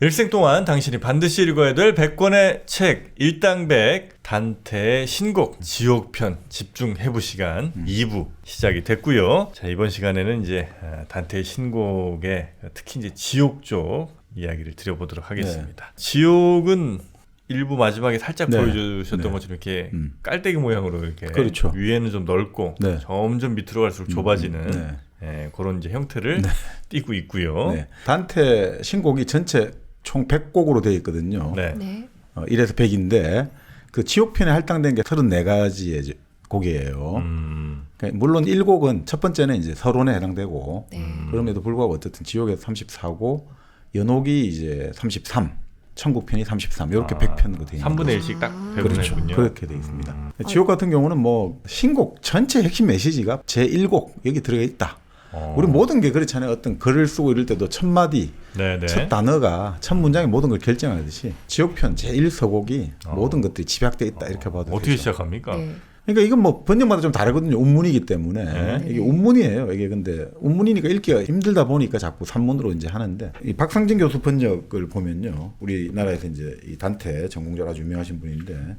일생 동안 당신이 반드시 읽어야 될 100권의 책 일당백 단테의 신곡 지옥편 집중해부 시간 2부 시작이 됐고요. 자, 이번 시간에는 이제 단테의 신곡의 특히 이제 지옥 쪽 이야기를 드려보도록 하겠습니다. 지옥은 일부 마지막에 살짝 보여주셨던 것처럼 이렇게 깔때기 모양으로 이렇게 그렇죠. 위에는 좀 넓고 점점 밑으로 갈수록 좁아지는 그런 이제 형태를 띠고 있고요. 단테 신곡이 전체 총 100곡으로 되어 있거든요. 1에서 100인데 그 지옥편에 할당된 게 34가지의 곡이에요. 그러니까 물론 1곡은 첫 번째는 이제 서론에 해당되고 그럼에도 불구하고 어쨌든 지옥에서 34고 연옥이 이제 33, 천국편이 33 이렇게 100편으로 되어 있는 3분의 1씩 딱 배분했군요. 그렇죠. 그렇게 되어 있습니다. 지옥 같은 경우는 뭐 신곡 전체 핵심 메시지가 제1곡 여기 들어가 있다. 우리 모든 게 그렇잖아요. 어떤 글을 쓰고 이럴 때도 첫 마디, 첫 단어가 첫 문장이 모든 걸 결정하듯이 지옥편 제1서곡이 모든 것들이 집약되어 있다 이렇게 봐도 어떻게 되죠. 시작합니까? 그러니까 이건 뭐 번역마다 좀 다르거든요. 운문이기 때문에 이게 운문이에요. 이게 근데 운문이니까 읽기가 힘들다 보니까 자꾸 산문으로 이제 하는데 이 박상진 교수 번역을 보면요, 우리나라에서 이제 이 단테 전공자가 아주 유명하신 분인데.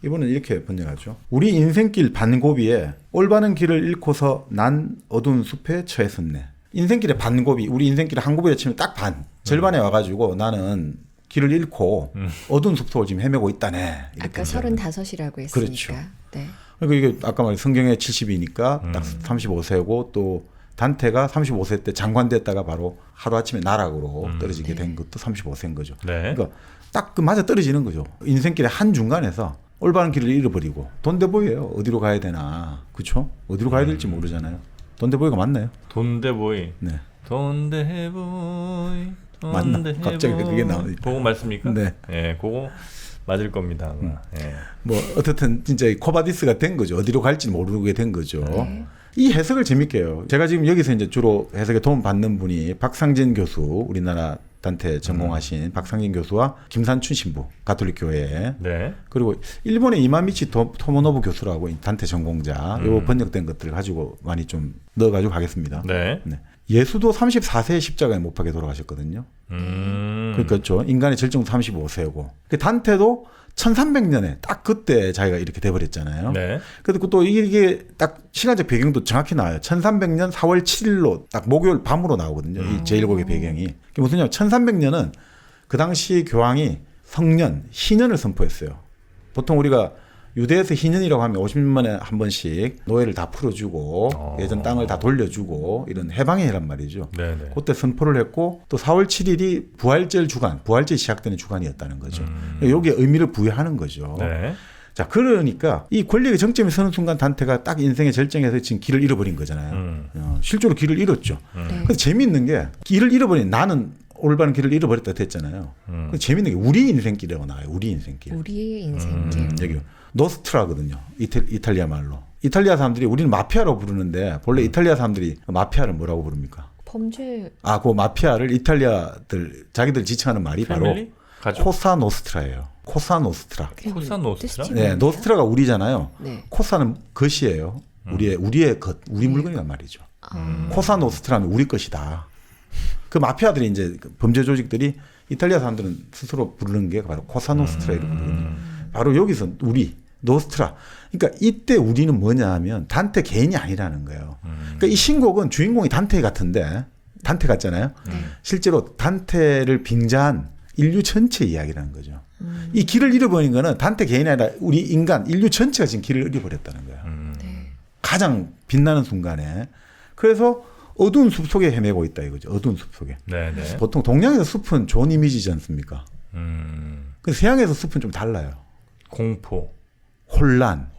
이분은 이렇게 번역하죠. 우리 인생길 반고비에 올바른 길을 잃고서 난 어두운 숲에 처했었네. 인생길의 반고비, 우리 인생길의 한 고비를 치면 딱 반, 절반에 와가지고 나는 길을 잃고 어두운 숲 속을 지금 헤매고 있다네. 아까 35이라고 했으니까. 그렇죠. 그러니까 이게 아까 말한 성경의 70이니까 딱 35세고 또 단테가 35세 때 장관 됐다가 바로 하루아침에 나락으로 떨어지게 된 것도 35세인 거죠. 그러니까 딱 그 맞아 떨어지는 거죠. 인생길의 한 중간에서 올바른 길을 잃어버리고 돈데보이예요. 어디로 가야 되나, 그렇죠? 어디로 가야 될지 모르잖아요. 돈데보이가 맞나요? 돈데보이. 돈데보이. 맞나? 갑자기 그게 나오니까. 그거 맞습니까? 네. 그거 맞을 겁니다. 뭐 어떻든 진짜 코바디스가 된 거죠. 어디로 갈지 모르게 된 거죠. 이 해석을 재밌게 해요. 제가 지금 여기서 이제 주로 해석에 도움 받는 분이 박상진 교수, 우리나라 단테 전공하신 박상진 교수와 김산춘 신부, 가톨릭 교회. 그리고 일본의 이마미치 토모노부 교수라고 단테 전공자, 요 번역된 것들을 가지고 많이 좀 넣어가지고 가겠습니다. 예수도 34세에 십자가에 못 박혀 돌아가셨거든요. 그렇죠. 인간의 절정도 35세고. 단테도 1300년에 딱 그때 자기가 이렇게 돼버렸잖아요. 그리고 또 이게 딱 시간적 배경도 정확히 나와요. 1300년 4월 7일로 딱 목요일 밤으로 나오거든요. 이 제1곡의 배경이. 그게 무슨냐? 1300년은 그 당시 교황이 성년, 희년을 선포했어요. 보통 우리가 유대에서 희년이라고 하면 50년만에 한 번씩 노예를 다 풀어주고 예전 땅을 다 돌려주고 이런 해방의 해란 말이죠. 그때 선포를 했고 또 4월 7일이 부활절 주간, 부활절이 시작되는 주간이었다는 거죠. 여기에 의미를 부여하는 거죠. 자, 그러니까 이 권력의 정점에 서는 순간 단테가 딱 인생의 절정에서 지금 길을 잃어버린 거잖아요. 실제로 길을 잃었죠. 근데 재미있는 게 길을 잃어버린 나는 올바른 길을 잃어버렸다 됐잖아요. 재미있는 게 우리 인생길이라고 나와요. 우리 인생길. 우리의 인생길. 여기 노스트라거든요. 이탈리아 말로. 이탈리아 사람들이 우리는 마피아로 부르는데 본래 이탈리아 사람들이 마피아를 뭐라고 부릅니까? 범죄. 그 마피아를 이탈리아들 자기들 지칭하는 말이 패밀리? 바로 코사노스트라예요. 코사노스트라. 코사노스트라? 네, 노스트라가 우리잖아요. 코사는 것이에요. 우리의 것, 우리 물건이란 말이죠. 코사노스트라는 우리 것이다. 그 마피아들이 이제 범죄 조직들이 이탈리아 사람들은 스스로 부르는 게 바로 코사노스트라 이렇게 부르거든요. 바로 여기서 우리 노스트라. 그러니까 이때 우리는 뭐냐 하면 단테 개인이 아니라는 거예요. 그러니까 이 신곡은 주인공이 단테 같은데 단테 같잖아요. 실제로 단테를 빙자한 인류 전체 이야기라는 거죠. 이 길을 잃어버린 거는 단테 개인이 아니라 우리 인간 인류 전체가 지금 길을 잃어버렸다는 거예요. 가장 빛나는 순간에. 그래서 어두운 숲 속에 헤매고 있다 이거죠. 어두운 숲 속에. 보통 동양에서 숲은 좋은 이미지지 않습니까? 근데 서양에서 숲은 좀 달라요. 공포, 혼란,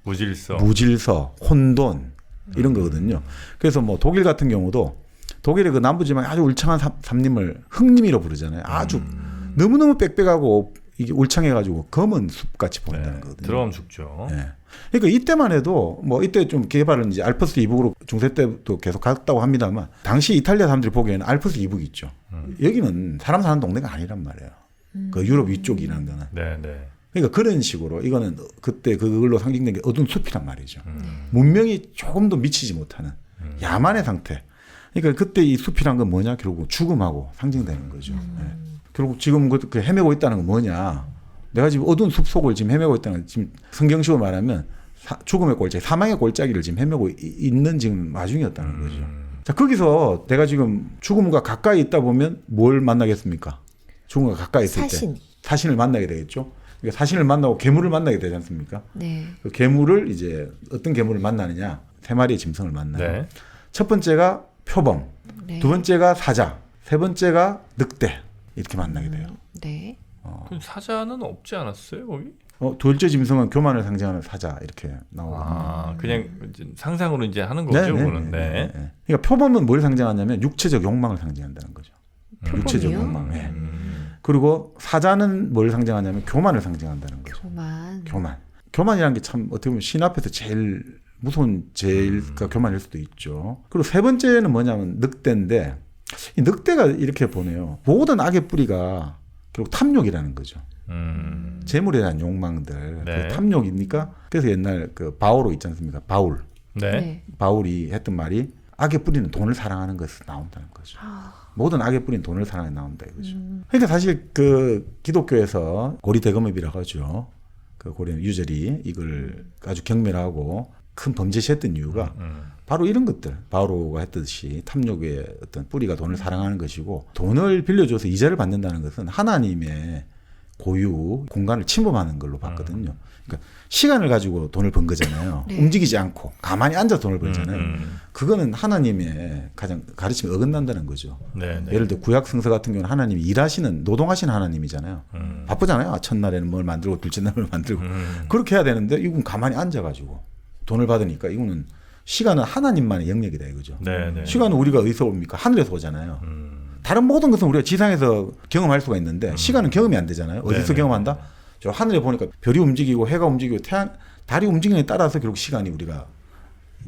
무질서, 혼돈 이런 거거든요. 그래서 뭐 독일 같은 경우도 독일의 그 남부지방에 아주 울창한 산림을 흑림이라고 부르잖아요. 아주 너무너무 빽빽하고 이게 울창해가지고 검은 숲같이 보인다는 거거든요. 들어가면 죽죠. 그러니까 이때만 해도 뭐 이때 좀 개발은 이제 알프스 이북으로 중세 때도 계속 갔다고 합니다만 당시 이탈리아 사람들이 보기에는 알프스 이북이 있죠. 여기는 사람 사는 동네가 아니란 말이에요. 그 유럽 위쪽이라는 거는. 그러니까 그런 식으로 이거는 그때 그걸로 상징된 게 어두운 숲이란 말이죠. 문명이 조금도 미치지 못하는 야만의 상태. 그러니까 그때 이 숲이란 건 뭐냐? 결국 죽음하고 상징되는 거죠. 예. 결국 지금 그 헤매고 있다는 건 뭐냐? 내가 지금 어두운 숲 속을 지금 헤매고 있다는 건 지금 성경식으로 말하면 죽음의 골짜기, 사망의 골짜기를 지금 헤매고 있는 지금 와중이었다는 거죠. 자, 거기서 내가 지금 죽음과 가까이 있다 보면 뭘 만나겠습니까? 죽음과 가까이 있을 사신. 때 사신을 만나게 되겠죠. 그러니까 사신을 만나고 괴물을 만나게 되지 않습니까? 네. 그 괴물을 이제 어떤 괴물을 만나느냐? 3마리의 짐승을 만나요. 네. 첫 번째가 표범, 네. 두 번째가 사자, 세 번째가 늑대 이렇게 만나게 돼요. 네. 그럼 사자는 없지 않았어요 거기? 둘째 짐승은 교만을 상징하는 사자 이렇게 나오거든요. 아 그냥 이제 상상으로 이제 하는 거죠, 그거는. 네. 그러니까 표범은 뭘 상징하냐면 육체적 욕망을 상징한다는 거죠. 육체적 표범이요? 욕망. 네. 그리고 사자는 뭘 상징하냐면 교만을 상징한다는 거죠. 교만. 교만이라는 게 참 어떻게 보면 신 앞에서 제일 무서운 제일가 교만일 수도 있죠. 그리고 세 번째는 뭐냐면 늑대인데 이 늑대가 이렇게 보네요. 모든 악의 뿌리가 결국 탐욕이라는 거죠. 재물에 대한 욕망들. 네. 그 탐욕이니까 그래서 옛날 그 바오로 있지 않습니까? 바울. 네. 바울이 했던 말이 악의 뿌리는 돈을 사랑하는 것에서 나온다는 거죠. 모든 악의 뿌리는 돈을 사랑해 나온다 이거죠. 그러니까 사실 그 기독교에서 고리대금업이라고 하죠. 그 고리 유절이 이걸 아주 경멸하고 큰 범죄시했던 이유가 바로 이런 것들. 바오로가 했듯이 탐욕의 어떤 뿌리가 돈을 사랑하는 것이고 돈을 빌려줘서 이자를 받는다는 것은 하나님의 고유 공간을 침범하는 걸로 봤거든요. 그러니까 시간을 가지고 돈을 번 거잖아요. 네. 움직이지 않고 가만히 앉아서 돈을 벌잖아요. 그거는 하나님의 가장 가르침에 어긋난다는 거죠. 네. 네. 예를 들어 구약 성서 같은 경우는 하나님이 일하시는 노동하시는 하나님이잖아요. 바쁘잖아요. 첫날에는 뭘 만들고 둘째 날을 만들고 그렇게 해야 되는데 이건 가만히 앉아가지고 돈을 받으니까 이거는 시간은 하나님만의 영역이다 이거죠. 네. 네. 시간은 우리가 어디서 옵니까? 하늘에서 오잖아요. 다른 모든 것은 우리가 지상에서 경험할 수가 있는데 시간은 경험이 안 되잖아요. 어디서 네네. 경험한다? 저 하늘에 보니까 별이 움직이고 해가 움직이고 달이 움직이는 데 따라서 결국 시간이 우리가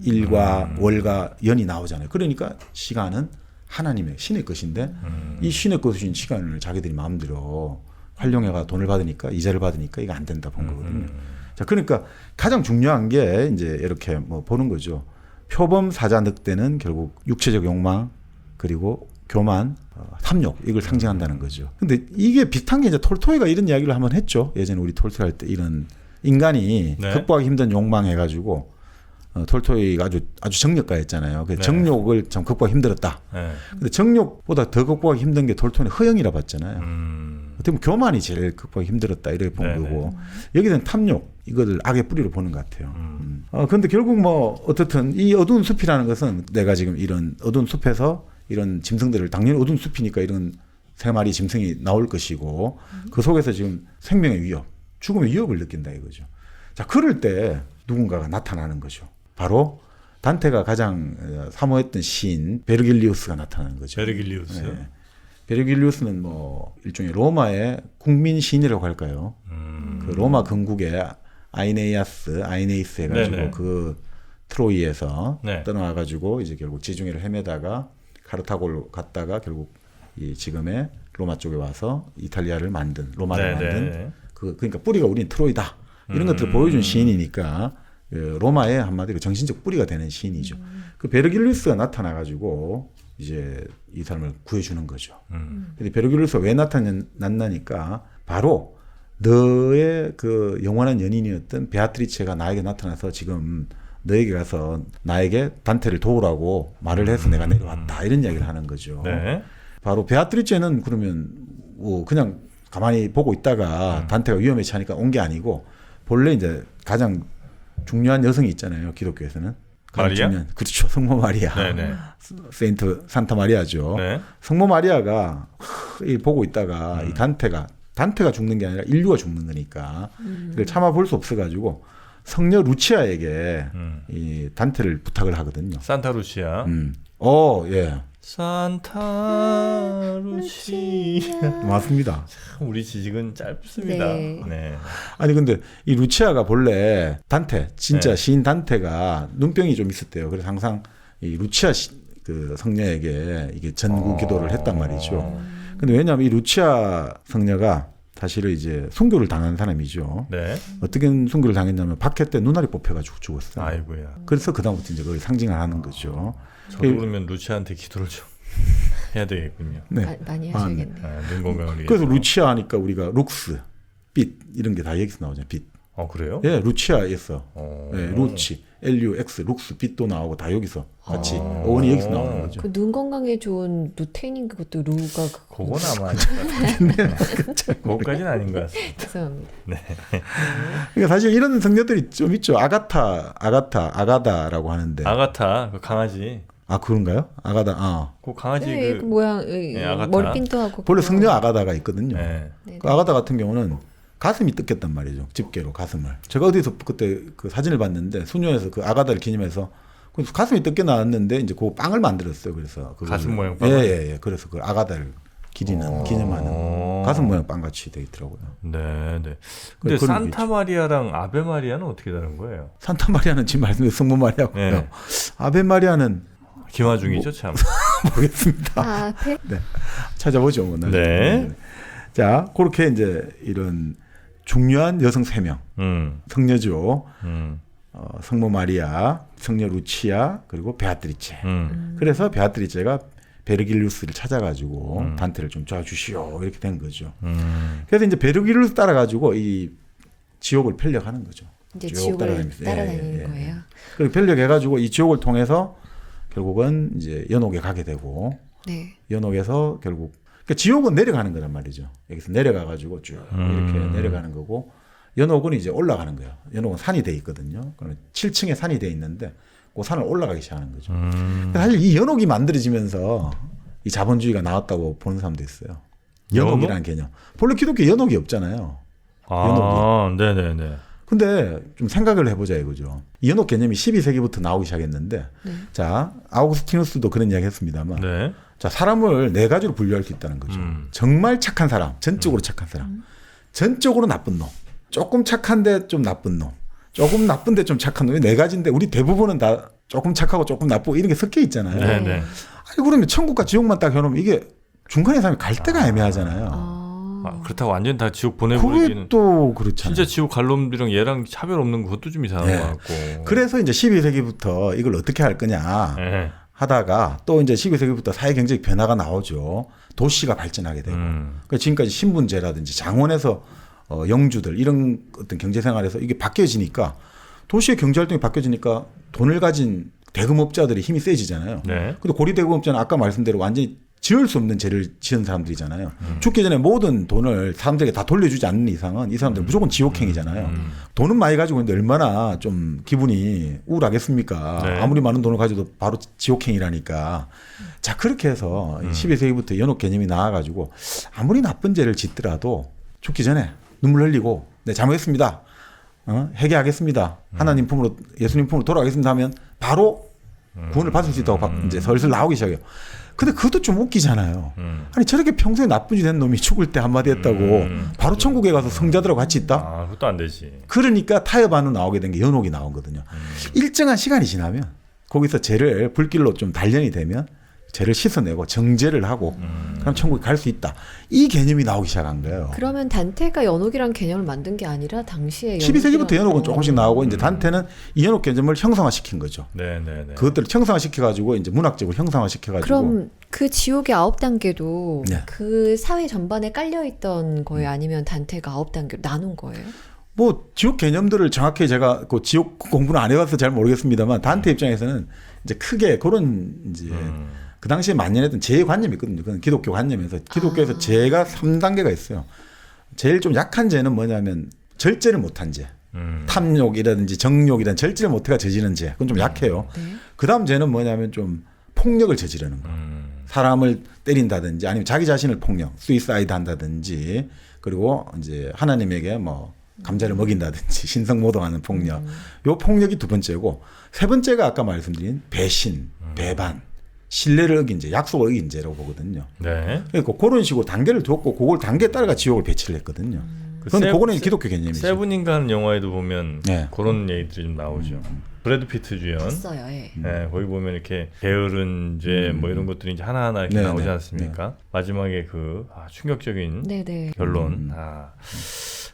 일과 월과 연이 나오잖아요. 그러니까 시간은 하나님의 신의 것인데 이 신의 것인 시간을 자기들이 마음대로 활용해가 돈을 받으니까 이자를 받으니까 이거 안 된다 본 거거든요. 자, 그러니까 가장 중요한 게 이제 이렇게 뭐 보는 거죠. 표범, 사자, 늑대는 결국 육체적 욕망 그리고 교만, 탐욕 이걸 상징한다는 거죠. 근데 이게 비슷한 게 이제 톨토이가 이런 이야기를 한번 했죠. 예전에 우리 톨토이 할 때 이런 인간이 네. 극복하기 힘든 욕망 해가지고 톨토이가 아주 정력가였잖아요. 그 네. 정욕을 참 극복하기 힘들었다. 네. 근데 정욕보다 더 극복하기 힘든 게 톨토이는 허영이라 봤잖아요. 어떻게 보면 교만이 제일 극복하기 힘들었다 이렇게 본 네네. 거고 여기는 탐욕 이거를 악의 뿌리로 보는 것 같아요. 그런데 결국 뭐 어떻든 이 어두운 숲이라는 것은 내가 지금 이런 어두운 숲에서 이런 짐승들을 당연히 어두운 숲이니까 이런 3마리 짐승이 나올 것이고 그 속에서 지금 생명의 위협, 죽음의 위협을 느낀다 이거죠. 자, 그럴 때 누군가가 나타나는 거죠. 바로 단테가 가장 사모했던 시인 베르길리우스가 나타나는 거죠. 베르길리우스. 네. 베르길리우스는 뭐 일종의 로마의 국민 시인이라고 할까요? 그 로마 건국의 아이네이스 해가지고 네네. 그 트로이에서 네. 떠나가지고 이제 결국 지중해를 헤매다가 카르타고로 갔다가 결국 이 지금의 로마 쪽에 와서 이탈리아를 만든 로마를 네네. 만든 그러니까 뿌리가 우린 트로이다 이런 것들을 보여준 시인이니까 그 로마의 한마디로 정신적 뿌리가 되는 시인이죠. 그 베르길리우스가 나타나가지고 이제 이 사람을 구해주는 거죠. 근데 베르길리우스가 왜 나타났나니까 바로 너의 그 영원한 연인이었던 베아트리체가 나에게 나타나서 지금 너에게 가서 나에게 단테를 도우라고 말을 해서 내가 내려왔다 이런 이야기를 하는 거죠. 네. 바로 베아트리체는 그러면 뭐 그냥 가만히 보고 있다가 단테가 위험에 처하니까 온 게 아니고 본래 이제 가장 중요한 여성이 있잖아요. 기독교에서는. 마리아? 그렇죠. 성모 마리아. 네네. 세인트 산타 마리아죠. 네. 성모 마리아가 보고 있다가 이 단테가 죽는 게 아니라 인류가 죽는 거니까 그걸 참아 볼 수 없어가지고 성녀 루치아에게 이 단테를 부탁을 하거든요. 산타 루시아. 예. 산타 루시아. 맞습니다. 우리 지식은 짧습니다. 네. 네. 아니 근데 이 루치아가 본래 단테 진짜 네. 시인 단테가 눈병이 좀 있었대요. 그래서 항상 이 루치아 그 성녀에게 이게 전구 기도를 했단 말이죠. 근데 왜냐하면 이 루치아 성녀가 사실은 이제 순교를 당한 사람이죠. 네. 어떻게 순교를 당했냐면 박해 때 눈알이 뽑혀가지고 죽었어요. 아이고야. 그래서 그다음부터 이제 그걸 상징을 하는 거죠. 저도 그러면 루치아한테 기도를 좀 해야 되겠군요. 네. 많이 하셔야겠네요. 눈 건강을 위해서. 그래서 루치아 하니까 우리가 룩스, 빛 이런 게 다 여기서 나오잖아요. 빛. 그래요? 예, 루치아에서 예, 어. 루치, LUX, 룩스, 빛도 나오고 다 여기서 같이 어원이 여기서 나오는 거죠. 그 눈 건강에 좋은 루테인 그것도 루가 그건 아마 아닌 것 같아요. 그것까지는 아닌 것 같습니다. 죄송합니다. 그러니까 사실 이런 성녀들이 좀 있죠. 아가다라고 하는데. 아가타 그 강아지. 아 그런가요? 아가다. 아. 그 강아지 네, 그 모양 아가타. 머리핀도 하고 본래 그거. 성녀 아가다가 있거든요. 네. 네, 그 아가다 같은 경우는 가슴이 뜯겼단 말이죠. 집게로 가슴을. 제가 어디서 그때 그 사진을 봤는데 수녀에서 그 아가다를 기념해서 그 가슴이 뜯겨 나왔는데 이제 그 빵을 만들었어요. 그래서 그걸- 가슴 모양 빵을? 예. 그래서 그 아가다를 기리는 기념하는 가슴 모양 빵 같이 되어 있더라고요. 네, 네. 근데 그런 산타 마리아랑 아베 마리아는 어떻게 다른 거예요? 산타 마리아는 지금 말씀드린 성모 마리아고요. 네. 아베 마리아는 김화중이죠, 참. 모르겠습니다. 아, 앞에 찾아보죠. 뭐, 나중에. 네. 자, 그렇게 이제 이런 중요한 여성 3명, 성녀죠. 성모 마리아, 성녀 루치아, 그리고 베아트리체. 그래서 베아트리체가 베르길루스를 찾아가지고 단테를 좀 도와주시오 이렇게 된 거죠. 그래서 이제 베르길루스 따라가지고 이 지옥을 편력하는 거죠. 이제 쭉 지옥을 따라다니면서. 따라다니는 예. 거예요. 그리고 편력해가지고 이 지옥을 통해서 결국은 이제 연옥에 가게 되고 네. 연옥에서 결국 그러니까 지옥은 내려가는 거란 말이죠. 여기서 내려가가지고 쭉 이렇게 내려가는 거고 연옥은 이제 올라가는 거예요. 연옥은 산이 돼 있거든요. 그러면 7층에 산이 돼 있는데 그 산을 올라가기 시작하는 거죠. 사실 이 연옥이 만들어지면서 이 자본주의가 나왔다고 보는 사람도 있어요. 연옥이라는 개념. 본래 기독교 연옥이 없잖아요. 아, 네네네. 근데 좀 생각을 해보자 이거죠. 이 연옥 개념이 12세기부터 나오기 시작했는데, 네. 자 아우구스티누스도 그런 이야기 했습니다만, 네. 자 사람을 네 가지로 분류할 수 있다는 거죠. 정말 착한 사람, 전적으로 착한 사람, 전적으로 나쁜 놈, 조금 착한데 좀 나쁜 놈, 조금 나쁜데 좀 착한 놈이 네 가지인데 우리 대부분은 다 조금 착하고 조금 나쁘고 이런 게 섞여 있잖아요. 네네. 아니 그러면 천국과 지옥만 딱 해놓으면 이게 중간에 사람이 갈 데가 애매하잖아요. 그렇다고 완전 다 지옥 보내버리기는. 그게 또 그렇잖아요. 진짜 지옥 갈 놈들이랑 얘랑 차별 없는 것도 좀 이상한 네. 것 같고. 그래서 이제 12세기부터 이걸 어떻게 할 거냐 네. 하다가 또 이제 12세기부터 사회 경제적 변화가 나오죠. 도시가 발전하게 되고. 그러니까 지금까지 신분제라든지 장원에서 영주들 이런 어떤 경제 생활에서 이게 바뀌어지니까 도시의 경제 활동이 바뀌어지니까 돈을 가진 대금업자들이 힘이 세지잖아요. 네. 근데 고리 대금업자는 아까 말씀대로 완전히 지을 수 없는 죄를 지은 사람들이잖아요. 죽기 전에 모든 돈을 사람들에게 다 돌려주지 않는 이상은 이 사람들은 무조건 지옥행이잖아요. 돈은 많이 가지고 있는데 얼마나 좀 기분이 우울하겠습니까? 네. 아무리 많은 돈을 가져도 바로 지옥행이라니까. 자 그렇게 해서 12세기부터 연옥 개념이 나와가지고 아무리 나쁜 죄를 짓더라도 죽기 전에 눈물 흘리고 네 잘못했습니다. 회개하겠습니다. 하나님 품으로 예수님 품으로 돌아가겠습니다 하면 바로 구원을 받을 수 있다고 이제 슬슬 나오기 시작해요. 근데 그것도 좀 웃기잖아요. 아니 저렇게 평소에 나쁜 짓 한 놈이 죽을 때 한마디 했다고 바로 천국에 가서 성자들하고 같이 있다? 아, 그것도 안 되지. 그러니까 타협안으로 나오게 된 게 연옥이 나오거든요. 일정한 시간이 지나면 거기서 죄를 불길로 좀 단련이 되면 죄를 씻어내고 정죄를 하고 그럼 천국에 갈 수 있다. 이 개념이 나오기 시작한 거예요. 그러면 단테가 연옥이란 개념을 만든 게 아니라 당시에 12세기부터 연옥은 어. 조금씩 나오고 이제 단테는 이 연옥 개념을 형성화시킨 거죠. 네네네. 그것들을 형성화시켜가지고 이제 문학적으로 형성화시켜가지고 그럼 그 지옥의 9단계도 네. 그 사회 전반에 깔려있던 거예요? 아니면 단테가 9단계로 나눈 거예요? 뭐 지옥 개념들을 정확히 제가 그 지옥 공부는 안 해봐서 잘 모르겠습니다만 단테 입장에서는 이제 크게 그런 이제 그 당시에 만연했던 죄의 관념이 있거든요. 그건 기독교 관념에서 기독교에서 죄가 3단계가 있어요. 제일 좀 약한 죄는 뭐냐면 절제를 못한 죄. 탐욕이라든지 정욕이라든지 절제를 못해가 저지른 죄. 그건 좀 약해요. 네. 그 다음 죄는 뭐냐면 좀 폭력을 저지르는 거. 사람을 때린다든지 아니면 자기 자신을 폭력, 수이사이드 한다든지 그리고 이제 하나님에게 뭐 감자를 먹인다든지 신성모독하는 폭력. 요 폭력이 두 번째고 세 번째가 아까 말씀드린 배신, 배반, 신뢰를 어긴 죄, 약속을 어긴 죄라고 보거든요. 네. 그러니까 그런 식으로 단계를 뒀고 그걸 단계에 따라가 지옥을 배치를 했거든요. 그건 그거는 기독교 개념이죠. 세븐인가 하는 영화에도 보면 네. 그런 얘기들이 좀 나오죠. 브래드 피트 주연. 봤어요. 예. 네, 거기 보면 이렇게 게으른 죄 뭐 이런 것들이 이제 하나하나 이렇게 네, 나오지 네, 않습니까? 마지막에 그 충격적인 네네. 결론.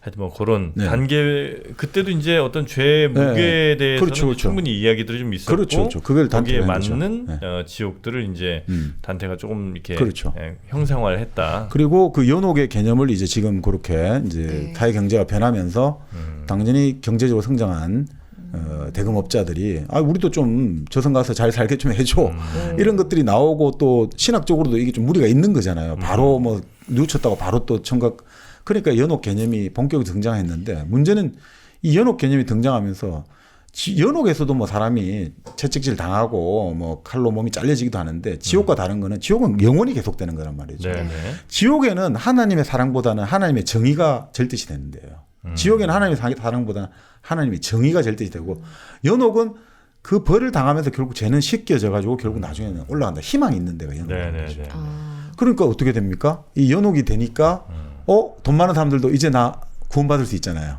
하여튼 뭐 그런 네. 단계 그때도 이제 어떤 죄의 무게에 대해서는 그렇죠, 그렇죠. 충분히 이야기들이 좀 있었고 그렇죠. 그걸 거기에 단테가 한 거죠. 맞는 네. 지옥들을 이제 단테가 조금 이렇게 그렇죠. 형상화했다. 그리고 그 연옥의 개념을 이제 지금 그렇게 이제 네. 타의 경제가 변하면서 당연히 경제적으로 성장한 대금업자들이 우리도 좀 저승 가서 잘 살게 좀 해줘 이런 것들이 나오고 또 신학적으로도 이게 좀 무리가 있는 거잖아요. 바로 뭐 뉘우쳤다고 바로 또 천각. 그러니까 연옥 개념이 본격적으로 등장했는데 문제는 이 연옥 개념이 등장하면서 연옥에서도 뭐 사람이 채찍질 당하고 뭐 칼로 몸이 잘려지기도 하는데 지옥과 다른 거는 지옥은 영원히 계속되는 거란 말이죠. 네네. 지옥에는 하나님의 사랑보다는 하나님의 정의가 절대시 되는데요. 지옥에는 하나님의 사랑보다는 하나님의 정의가 절대시 되고 연옥은 그 벌을 당하면서 결국 죄는 씻겨져 가지고 결국 나중에는 올라간다. 희망이 있는 데가 연옥인 거죠. 네네네. 그러니까 어떻게 됩니까? 이 연옥이 되니까 돈 많은 사람들도 이제 나 구원받을 수 있잖아요.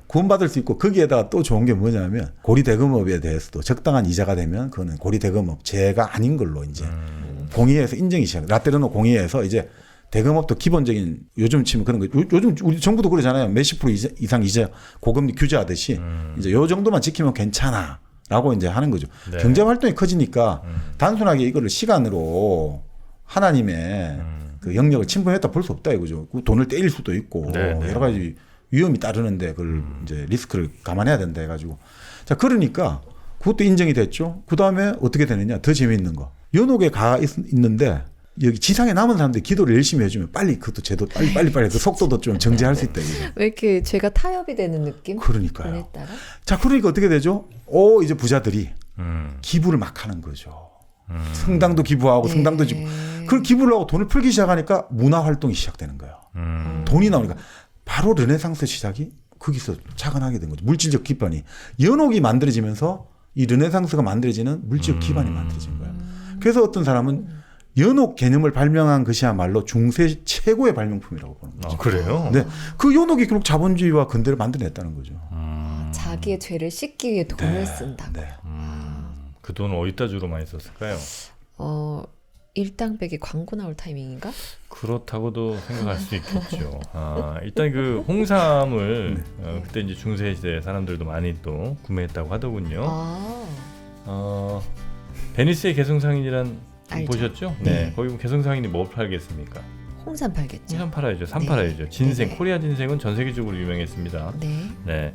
구원받을 수 있고 거기에다가 또 좋은 게 뭐냐면 고리대금업에 대해서도 적당한 이자가 되면 그거는 고리대금업 죄가 아닌 걸로 이제 공의회에서 인정이 시작. 라테르노 공의회에서 이제 대금업도 기본적인 요즘 치면 그런 거 요즘 우리 정부도 그러잖아요. 몇십 프로 이상 이자 고금리 규제하듯이 이제 요 정도만 지키면 괜찮아라고 이제 하는 거죠. 네. 경제 활동이 커지니까 단순하게 이거를 시간으로 하나님의 그 영역을 침범했다 볼 수 없다 이거죠. 그 돈을 떼일 수도 있고 네, 네. 여러 가지 위험이 따르는데 그걸 이제 리스크를 감안해야 된다 해가지고 자 그러니까 그것도 인정이 됐죠. 그 다음에 어떻게 되느냐 더 재미있는 거 연옥에 가 있는데 여기 지상에 남은 사람들이 기도를 열심히 해주면 빨리 그것도 제도 빨리 그 속도도 좀 정지할 수 있다 이거죠. 왜 이렇게 죄가 타협이 되는 느낌? 그러니까요. 돈에 따라? 자 그러니까 어떻게 되죠? 이제 부자들이 기부를 막 하는 거죠. 성당도 기부하고 성당도 지고 그걸 기부를 하고 돈을 풀기 시작하니까 문화 활동이 시작되는 거예요. 돈이 나오니까 바로 르네상스 시작이 거기서 착안하게 된 거죠. 물질적 기반이 연옥이 만들어지면서 이 르네상스가 만들어지는 물질적 기반이 만들어진 거예요. 그래서 어떤 사람은 연옥 개념을 발명한 것이야말로 중세 최고의 발명품이라고 보는 거죠. 그래요? 네, 그 연옥이 결국 자본주의와 근대를 만들어냈다는 거죠. 자기의 죄를 씻기 위해 돈을 쓴다고. 네. 그 돈을 어디다 주로 많이 썼을까요? 일당백이 광고 나올 타이밍인가? 그렇다고도 생각할 수 있겠죠. 일단 그 홍삼을 그때 이제 중세 시대 사람들도 많이 또 구매했다고 하더군요. 베니스의 개성상인이란 알죠. 보셨죠? 네. 거기 보면 개성상인이 뭐 팔겠습니까? 홍삼 팔겠죠. 홍삼 팔아야죠. 삼 네. 팔아야죠. 진생, 네네. 코리아 진생은 전 세계적으로 유명했습니다. 네. 네.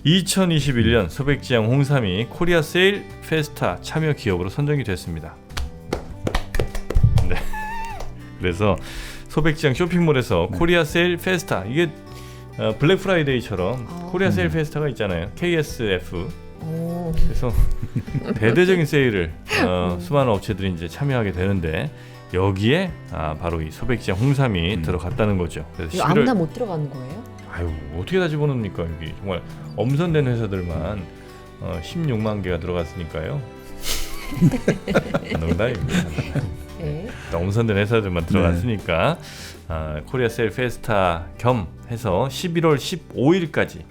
2021년 소백지향 홍삼이 코리아 세일 페스타 참여 기업으로 선정이 됐습니다. 네. 그래서 소백지향 쇼핑몰에서 코리아 세일 페스타 이게 블랙 프라이데이처럼 코리아 세일 페스타가 있잖아요. KSF. 오. 그래서 대대적인 세일을 수많은 업체들이 이제 참여하게 되는데 여기에 바로 이 소백지향 홍삼이 들어갔다는 거죠. 그래서 이거 아무나 못 들어가는 거예요? 아유 어떻게 다 집어넣습니까? 여기 정말 엄선된 회사들만 16만 개가 들어갔으니까요. 농담입니다. 네. 엄선된 회사들만 들어갔으니까 코리아 세일 페스타 겸 해서 11월 15일까지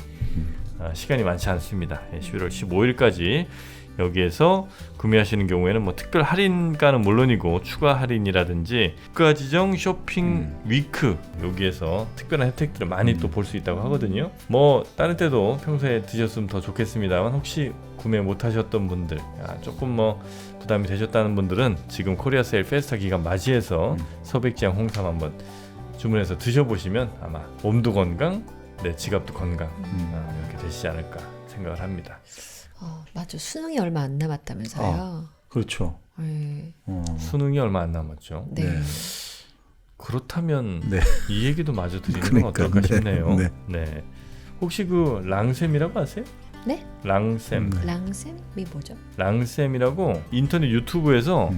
시간이 많지 않습니다. 11월 15일까지 여기에서 구매하시는 경우에는 뭐 특별 할인가는 물론이고 추가 할인이라든지 국가지정 쇼핑 위크 여기에서 특별한 혜택들을 많이 또 볼 수 있다고 하거든요. 뭐 다른 때도 평소에 드셨으면 더 좋겠습니다만 혹시 구매 못하셨던 분들 조금 뭐 부담이 되셨다는 분들은 지금 코리아 세일 페스타 기간 맞이해서 소백지향 홍삼 한번 주문해서 드셔보시면 아마 몸도 건강, 내 지갑도 건강 이렇게 되시지 않을까 생각을 합니다. 맞아. 수능이 얼마 안 남았다면서요. 그렇죠. 네. 수능이 얼마 안 남았죠. 네. 네. 그렇다면 네. 이 얘기도 마저 드리는 그러니까, 건 어떨까 네, 싶네요. 네. 네. 혹시 그 랑쌤이라고 아세요? 네? 랑쌤. 랑쌤이 뭐죠? 랑쌤이라고 인터넷 유튜브에서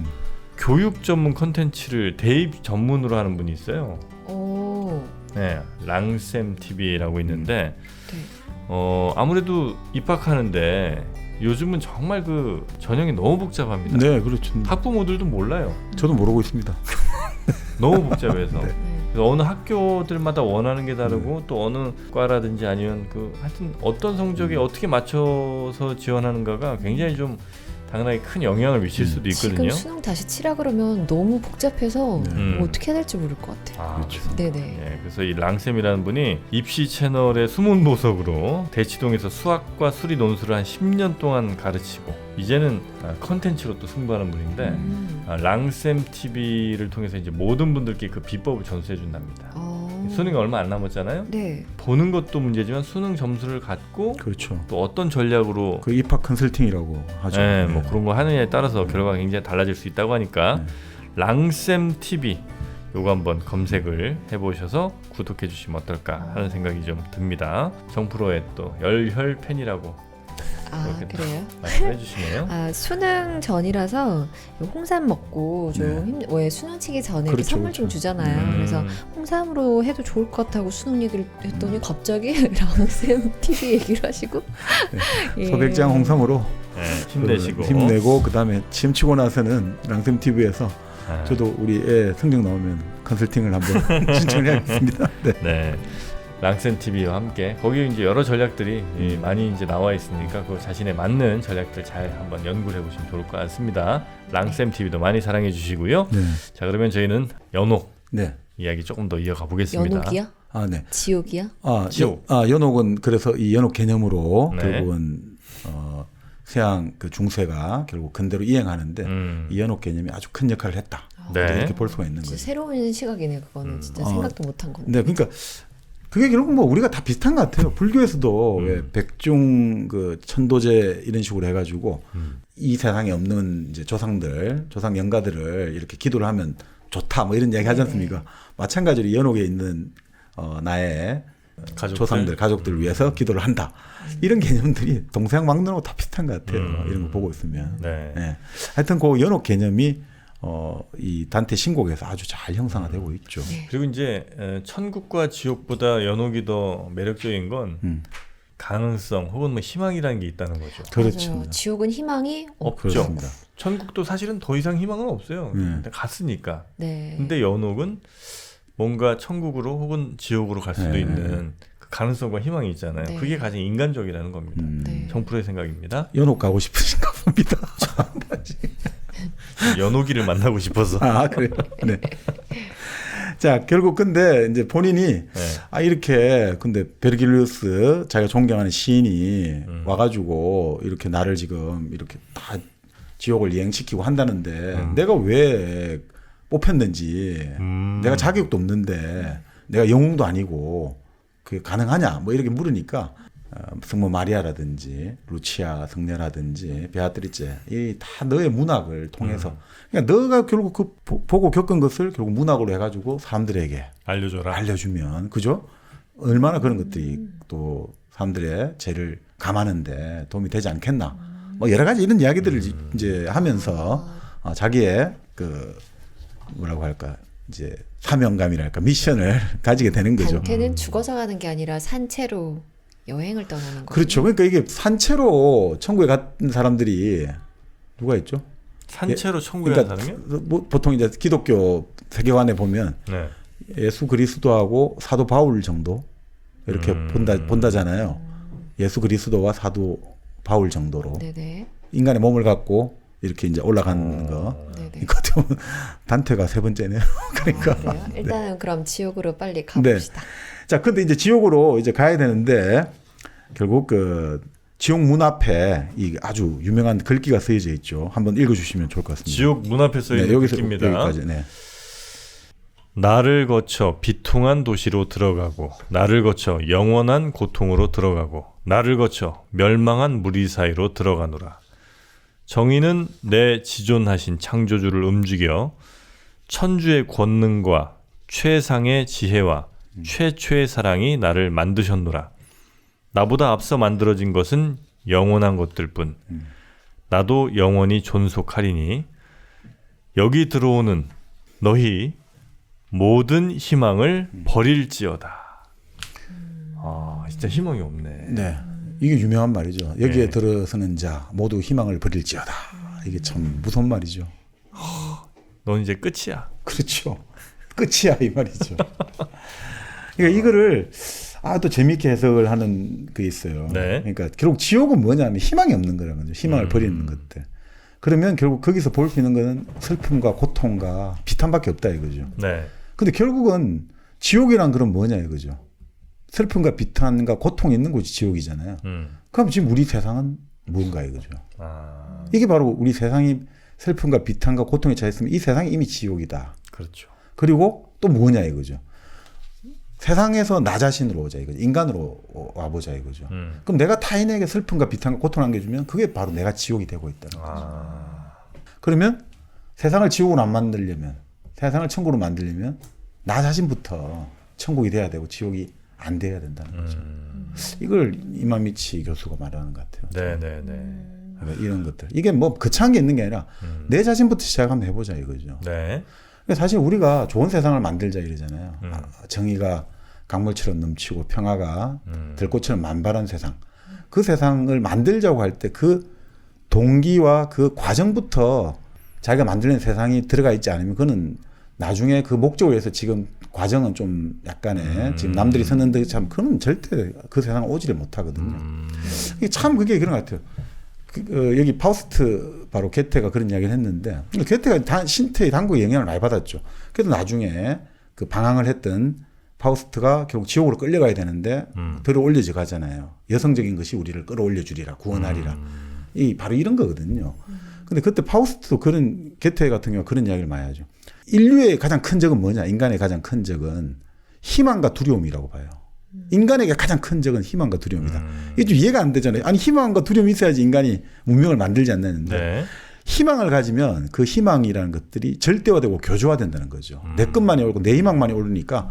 교육 전문 컨텐츠를 대입 전문으로 하는 분이 있어요. 오. 네, 랑쌤 TV라고 있는데 네. 아무래도 입학하는데 요즘은 정말 그 전형이 너무 복잡합니다. 네, 그렇죠. 학부모들도 몰라요. 저도 모르고 있습니다. 너무 복잡해서 네. 네. 그래서 어느 학교들마다 원하는 게 다르고 또 어느 과라든지 아니면 그 하여튼 어떤 성적에 어떻게 맞춰서 지원하는가가 굉장히 좀 당연히 큰 영향을 미칠 수도 있거든요. 지금 수능 다시 치라 그러면 너무 복잡해서 어떻게 해야 될지 모를 것 같아요. 아, 그렇죠. 네네. 네, 그래서 이 랑쌤이라는 분이 입시 채널의 숨은 보석으로 대치동에서 수학과 수리 논술을 한 10년 동안 가르치고 이제는 컨텐츠로 또 승부하는 분인데 랑쌤 TV를 통해서 이제 모든 분들께 그 비법을 전수해 준답니다. 수능이 얼마 안 남았잖아요. 네. 보는 것도 문제지만 수능 점수를 갖고 그렇죠. 또 어떤 전략으로 그 입학 컨설팅이라고 하죠. 네, 뭐 그런 거 하느냐에 따라서 결과가 굉장히 달라질 수 있다고 하니까 랑쌤 TV 요거 한번 검색을 해보셔서 구독해 주시면 어떨까 하는 생각이 좀 듭니다. 정프로의 또 열혈 팬이라고 아 그렇게 그래요? 말씀해 주시네요. 아 수능 전이라서 홍삼 먹고 좀 왜 수능 치기 전에 이렇게 그렇죠, 선물 좀 그렇죠. 주잖아요. 그래서 홍삼으로 해도 좋을 것 같다고 수능 얘기를 했더니 갑자기 랑쌤 TV 얘기를 하시고 예. 소백장 홍삼으로 네, 힘내시고 힘내고 그다음에 시험 치고 나서는 랑쌤 TV에서 아, 저도 우리 애 성적 나오면 컨설팅을 한번 신청해야겠습니다. 네. 네. 랑쌤 TV와 함께 거기 이제 여러 전략들이 많이 이제 나와 있으니까 그 자신에 맞는 전략들 잘 한번 연구를 해보시면 좋을 것 같습니다. 랑쌤 TV도 많이 사랑해 주시고요. 네. 자 그러면 저희는 연옥 네. 이야기 조금 더 이어가 보겠습니다. 연옥이야? 아, 네. 지옥이야? 지옥. 연옥은 그래서 이 연옥 개념으로 네. 결국은 서양 그 중세가 결국 근대로 이행하는데 이 연옥 개념이 아주 큰 역할을 했다. 네. 이렇게 볼 수가 있는 진짜 거죠. 새로운 시각이네 그거는 진짜 생각도 못한 건데. 네, 그러니까 그게 결국 뭐 우리가 다 비슷한 것 같아요. 불교에서도 왜 백중 그 천도제 이런 식으로 해가지고 이 세상에 없는 이제 조상들, 조상 영가들을 이렇게 기도를 하면 좋다 뭐 이런 이야기 하지 않습니까? 마찬가지로 이 연옥에 있는 나의 조상들, 가족들을 위해서 기도를 한다. 이런 개념들이 동서양 막론하고 다 비슷한 것 같아요. 이런 거 보고 있으면. 네. 네. 하여튼 그 연옥 개념이 이 단테 신곡에서 아주 잘 형상화되고 있죠. 그리고 이제 천국과 지옥보다 연옥이 더 매력적인 건 가능성 혹은 뭐 희망이라는 게 있다는 거죠. 그렇죠. 맞아요. 지옥은 희망이 없죠. 그렇습니다. 천국도 사실은 더 이상 희망은 없어요. 근데 갔으니까. 네. 근데 연옥은 뭔가 천국으로 혹은 지옥으로 갈 수도 네. 있는 그 가능성과 희망이 있잖아요. 네. 그게 가장 인간적이라는 겁니다. 네. 정프로의 생각입니다. 연옥 가고 싶으신가 봅니다. 연옥이를 만나고 싶어서. 아, 그래요? 네. 자, 결국 근데 이제 본인이 네. 이렇게 근데 베르길리우스 자기가 존경하는 시인이 와가지고 이렇게 나를 지금 이렇게 다 지옥을 이행시키고 한다는데 내가 왜 뽑혔는지 내가 자격도 없는데 내가 영웅도 아니고 그게 가능하냐 뭐 이렇게 물으니까 성모 마리아라든지 루치아 성녀라든지 베아트리체 이 다 너의 문학을 통해서 그러니까 너가 결국 그 보고 겪은 것을 결국 문학으로 해가지고 사람들에게 알려줘라. 알려주면 그죠? 얼마나 그런 것들이 또 사람들의 죄를 감하는데 도움이 되지 않겠나? 뭐 여러 가지 이런 이야기들을 이제 하면서 자기의 그 뭐라고 할까 이제 사명감이랄까 미션을 가지게 되는 거죠. 단테는 죽어서 가는 게 아니라 산채로 여행을 떠나는 거죠. 그렇죠. 그러니까 이게 산채로 천국에 갔던 사람들이 누가 있죠? 산채로 천국에 가는 그러니까 사람이요? 뭐 보통 이제 기독교 세계관에 보면 네. 예수 그리스도하고 사도 바울 정도 이렇게 본다잖아요. 예수 그리스도와 사도 바울 정도로 네네. 인간의 몸을 갖고 이렇게 이제 올라가는 거. 네네. 이거 보면 단테가 세 번째네요. 그러니까. 그래요? 일단은 그럼 지옥으로 빨리 가봅시다. 자, 근데 이제 지옥으로 이제 가야 되는데 결국 그 지옥 문 앞에 이 아주 유명한 글귀가 쓰여져 있죠. 한번 읽어주시면 좋을 것 같습니다. 지옥 문 앞에 써 있는 글귀입니다. 여기까지. 네. 나를 거쳐 비통한 도시로 들어가고 나를 거쳐 영원한 고통으로 들어가고 나를 거쳐 멸망한 무리 사이로 들어가노라. 정의는 내 지존하신 창조주를 움직여 천주의 권능과 최상의 지혜와 최초의 사랑이 나를 만드셨노라. 나보다 앞서 만들어진 것은 영원한 것들 뿐. 나도 영원히 존속하리니 여기 들어오는 너희 모든 희망을 버릴지어다. 아, 진짜 희망이 없네. 네. 이게 유명한 말이죠. 여기에 네. 들어서는 자 모두 희망을 버릴지어다. 이게 참 무서운 말이죠. 넌 이제 끝이야. 그렇죠. 끝이야 이 말이죠. 그러니까 이거를 또 재미있게 해석을 하는 게 있어요. 네. 그러니까 결국 지옥은 뭐냐면 희망이 없는 거라는 거죠. 희망을 버리는 것들. 그러면 결국 거기서 볼 수 있는 거는 슬픔과 고통과 비탄밖에 없다 이거죠. 네. 근데 결국은 지옥이란 그런 뭐냐 이거죠. 슬픔과 비탄과 고통이 있는 곳이 지옥이잖아요. 그럼 지금 우리 세상은 뭔가 이거죠. 이게 바로 우리 세상이 슬픔과 비탄과 고통에 차있으면 이 세상이 이미 지옥이다. 그렇죠. 그리고 또 뭐냐 이거죠. 세상에서 나 자신으로 오자 이거죠. 인간으로 와보자 이거죠. 그럼 내가 타인에게 슬픔과 비탄과 고통을 안겨주면 그게 바로 내가 지옥이 되고 있다는 거죠. 그러면 세상을 지옥으로 안 만들려면, 세상을 천국으로 만들려면 나 자신부터 천국이 돼야 되고 지옥이 안 돼야 된다는 거죠. 이걸 이마미치 교수가 말하는 것 같아요. 네네네. 이런 것들. 이게 뭐 거창한 게 있는 게 아니라 내 자신부터 시작 한번 해보자 이거죠. 네. 사실 우리가 좋은 세상을 만들자 이러잖아요. 정의가 강물처럼 넘치고 평화가 들꽃처럼 만발한 세상. 그 세상을 만들자고 할 때 그 동기와 그 과정부터 자기가 만들는 세상이 들어가 있지 않으면 그거는 나중에 그 목적을 위해서 지금 과정은 좀 약간의 지금 남들이 썼는데 참 그건 절대 그 세상을 오지를 못하거든요. 이게 참 그게 그런 것 같아요. 여기 파우스트 바로 게테가 그런 이야기를 했는데 게테가 신태의 당국의 영향을 많이 받았죠. 그래서 나중에 그 방황을 했던 파우스트가 결국 지옥으로 끌려가야 되는데 들어 올려져 가잖아요. 여성적인 것이 우리를 끌어올려 주리라 구원하리라. 바로 이런 거거든요. 근데 그때 파우스트도 그런 게테 같은 경우 그런 이야기를 많이 하죠. 인류의 가장 큰 적은 뭐냐? 인간의 가장 큰 적은 희망과 두려움이라고 봐요. 인간에게 가장 큰 적은 희망과 두려움이다. 이게 좀 이해가 안 되잖아요. 아니 희망과 두려움이 있어야지 인간이 문명을 만들지 않는데 네. 희망을 가지면 그 희망이라는 것들이 절대화되고 교조화된다는 거죠. 내 것만이 옳고 내 희망만이 옳으니까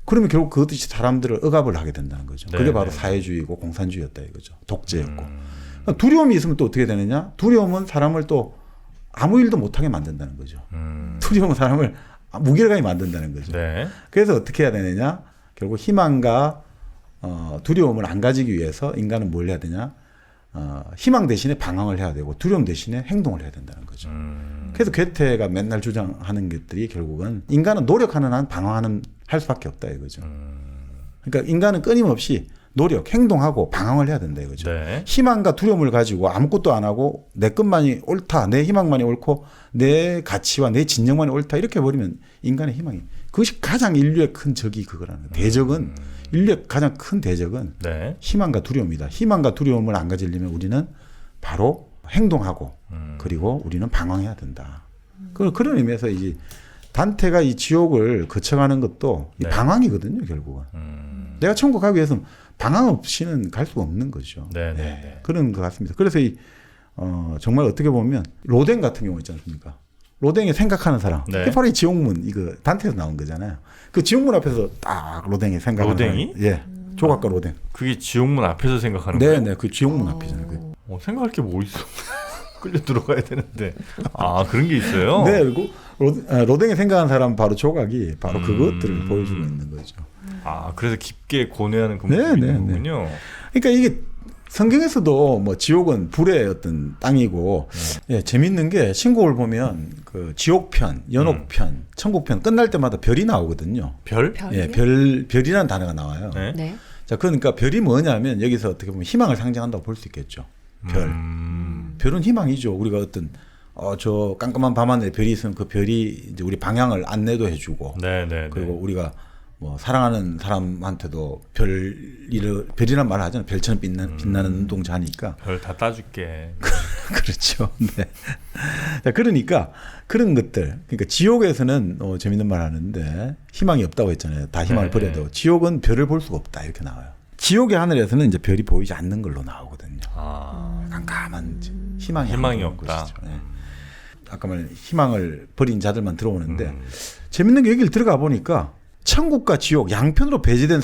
그러면 결국 그것이 사람들을 억압을 하게 된다는 거죠. 그게 바로 사회주의고 공산주의였다 이거죠. 독재였고. 두려움이 있으면 또 어떻게 되느냐? 두려움은 사람을 또 아무 일도 못하게 만든다는 거죠. 두려움은 사람을 무기력하게 만든다는 거죠. 네. 그래서 어떻게 해야 되느냐? 결국 희망과 두려움을 안 가지기 위해서 인간은 뭘 해야 되냐? 희망 대신에 방황을 해야 되고 두려움 대신에 행동을 해야 된다는 거죠. 그래서 괴테가 맨날 주장하는 것들이 결국은 인간은 노력하는 한 방황하는 할 수밖에 없다 이거죠. 그러니까 인간은 끊임없이 노력, 행동하고 방황을 해야 된다 이거죠. 네. 희망과 두려움을 가지고 아무것도 안 하고 내 것만이 옳다, 내 희망만이 옳고 내 가치와 내 진영만이 옳다 이렇게 버리면 인간의 희망이 그것이 가장 인류의 큰 적이 그거라는 거예요. 대적은 인류의 가장 큰 대적은 네. 희망과 두려움이다. 희망과 두려움을 안 가지려면 우리는 바로 행동하고 그리고 우리는 방황해야 된다. 그런 의미에서 이제 단테가 이 지옥을 거쳐가는 것도 이 네. 방황이거든요, 결국은. 내가 천국 가기 위해서는 방황 없이는 갈 수가 없는 거죠. 네. 그런 것 같습니다. 그래서 정말 어떻게 보면 로댕 같은 경우 있지 않습니까? 로댕이 생각하는 사람. 네. 그게 바로 이 지옥문, 이거 단테에서 나온 거잖아요. 그 지옥문 앞에서 딱 로댕이 생각하는 로댕이? 사람. 예. 조각가 로댕. 그게 지옥문 앞에서 생각하는 거예요? 네네. 그 지옥문 앞이잖아요. 생각할 게 뭐 있어? 끌려 들어가야 되는데. 그런 게 있어요? 네. 그리고 로댕이 생각하는 사람 바로 조각이 바로 그것들을 보여주고 있는 거죠. 그래서 깊게 고뇌하는 그 모습이 있는 거군요. 그러니까 이게 성경에서도 뭐 지옥은 불의 어떤 땅이고 재밌는 게 신곡을 보면 그 지옥편, 연옥편, 천국편 끝날 때마다 별이 나오거든요. 별? 예, 별이라는 단어가 나와요. 네. 네. 자, 그러니까 별이 뭐냐면 여기서 어떻게 보면 희망을 상징한다고 볼 수 있겠죠. 별은 희망이죠. 우리가 어떤 저 깜깜한 밤하늘에 별이 있으면 그 별이 이제 우리 방향을 안내도 해주고, 네. 그리고 우리가 뭐 사랑하는 사람한테도 별이란 말을 하잖아요. 별처럼 빛나는 눈동자니까. 별 다 따줄게. 그렇죠. 네. 자, 그러니까 그런 것들. 그러니까 지옥에서는 재밌는 말 하는데 희망이 없다고 했잖아요. 다 희망을 버려도 지옥은 별을 볼 수가 없다 이렇게 나와요. 지옥의 하늘에서는 이제 별이 보이지 않는 걸로 나오거든요. 깜깜한 희망이 없다. 것이죠. 네. 아까 말한 희망을 버린 자들만 들어오는데 재밌는 게 여기를 들어가 보니까 천국과 지옥 양편으로 배제된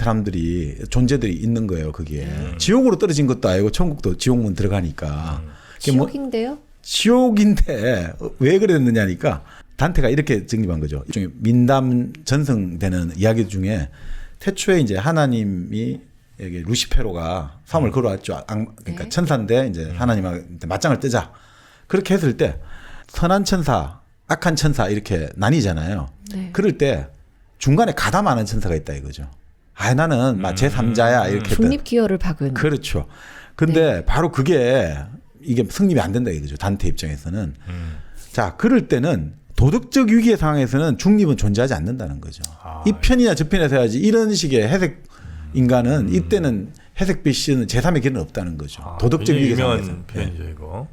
존재들이 있는 거예요. 거기에 지옥으로 떨어진 것도 아니고 천국도 지옥문 들어가니까 지옥인데요? 지옥인데 왜 그랬느냐니까 단테가 이렇게 정립한 거죠. 일종의 민담 전승되는 이야기 중에 태초에 이제 하나님이 여기 루시페로가 싸움을 걸어왔죠. 그러니까 천사인데 이제 하나님한테 맞짱을 뜨자. 그렇게 했을 때 선한 천사, 악한 천사 이렇게 나뉘잖아요. 네. 그럴 때 중간에 가담하는 천사가 있다 이거죠. 아 나는 막 제3자야 이렇게 했던. 중립 기여를 박은. 그렇죠. 근데 바로 그게 이게 성립이 안 된다 이거죠. 단테 입장에서는. 자 그럴 때는 도덕적 위기의 상황에서는 중립은 존재하지 않는다는 거죠. 이 편이나 저 편에서 해야지 이런 식의 해석 인간은 이때는 해석 BC는 제3의 길은 없다는 거죠. 도덕적 위기 상황에서. 유명한 표현이죠 이거.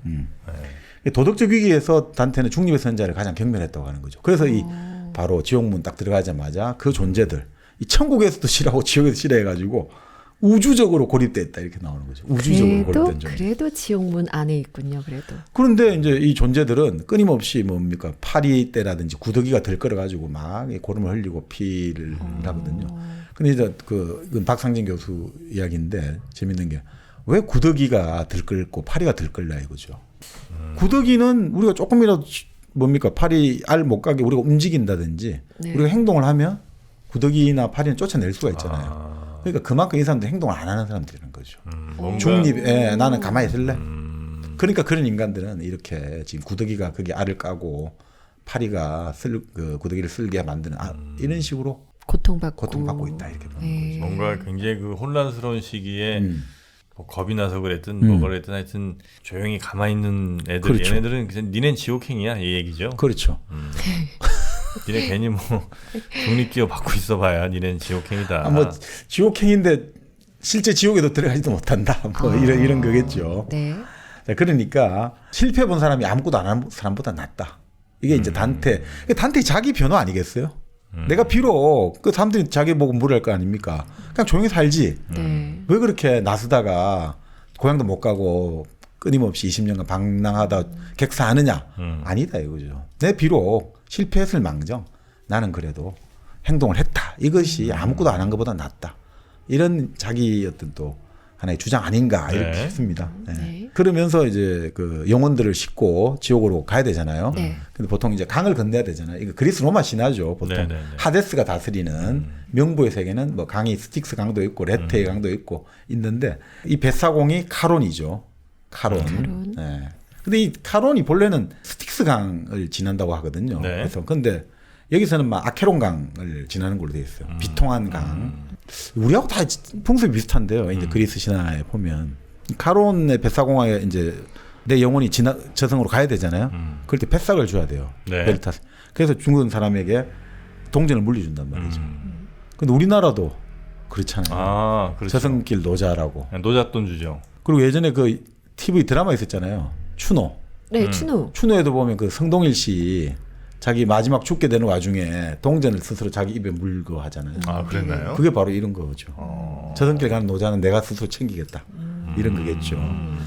도덕적 위기에서 단테는 중립의 선자를 가장 경멸했다고 하는 거죠. 그래서 이 바로 지옥문 딱 들어가자마자 그 존재들 이 천국에서도 싫어하고 지옥에서 싫어해가지고 우주적으로 고립돼 있다 이렇게 나오는 거죠. 우주적으로 고립된 존재. 그래도 지옥문 안에 있군요. 그래도. 그런데 이제 이 존재들은 끊임없이 뭡니까 파리 때라든지 구더기가 들끓어가지고 막 고름을 흘리고 피를 하거든요. 근데 이제 이건 박상진 교수 이야기인데 재밌는 게 왜 구더기가 들끓고 파리가 들끓나 이거죠. 구더기는 우리가 조금이라도 뭡니까 파리 알 못 가게 우리가 움직인다든지 네. 우리가 행동을 하면 구더기나 파리는 쫓아낼 수가 있잖아요. 그러니까 그만큼 이 사람들 행동을 안 하는 사람들이라는 거죠. 뭔가 중립, 나는 가만히 있을래. 그러니까 그런 인간들은 이렇게 지금 구더기가 거기 알을 까고 파리가 구더기를 쓸게 만드는 이런 식으로 고통받고 있다 이렇게 보는 거죠. 뭔가 굉장히 그 혼란스러운 시기에 뭐 겁이 나서 그랬든 뭐 그랬든 하여튼 조용히 가만히 있는 애들 그렇죠. 얘네들은 그냥 니넨 지옥행이야 이 얘기죠. 그렇죠. 니네 괜히 뭐 중립기여 받고 있어봐야 니넨 지옥행이다. 뭐 지옥행인데 실제 지옥에도 들어가지도 못한다. 뭐 이런 거겠죠. 네. 자, 그러니까 실패 본 사람이 아무것도 안 한 사람보다 낫다. 이게 이제 단테 자기 변호 아니겠어요? 내가 비록 그 사람들이 자기 보고 물을 거 아닙니까? 그냥 조용히 살지. 네. 왜 그렇게 나서다가 고향도 못 가고 끊임없이 20년간 방랑하다 객사하느냐? 아니다 이거죠. 내 비록 실패했을 망정 나는 그래도 행동을 했다. 이것이 아무것도 안 한 것보다 낫다. 이런 자기 어떤 또 하나의 주장 아닌가 이렇게 네. 했습니다. 네. 네. 그러면서 이제 그 영혼들을 싣고 지옥으로 가야 되잖아요. 네. 근데 보통 이제 강을 건너야 되잖아요. 이거 그리스 로마 신화죠. 보통 네, 네, 네. 하데스가 다스리는 명부의 세계는 뭐 강이 스틱스 강도 있고 레테의 강도 있고 있는데 이 벳사공이 카론이죠. 카론. 네. 근데 이 카론이 본래는 스틱스 강을 지난다고 하거든요. 네. 그래서 근데 여기서는 막 아케론 강을 지나는 걸로 되어 있어요. 비통한 강. 우리하고 다 풍습이 비슷한데요. 이제 그리스 신화에 보면 카론의 벳사공화에 이제 내 영혼이 저승으로 가야 되잖아요. 그럴 때 뱃삭을 줘야 돼요. 네. 배를 타서. 그래서 죽은 사람에게 동전을 물려준단 말이죠. 근데 우리나라도 그렇잖아요. 아, 그렇죠. 저승길 노자라고. 노잣돈 주죠. 그리고 예전에 그 TV 드라마 있었잖아요. 추노. 네, 추노. 추노에도 보면 그 성동일 씨 자기 마지막 죽게 되는 와중에 동전을 스스로 자기 입에 물고 하잖아요. 아, 그랬나요? 그게 바로 이런 거죠. 저승길 가는 노자는 내가 스스로 챙기겠다. 이런 거겠죠.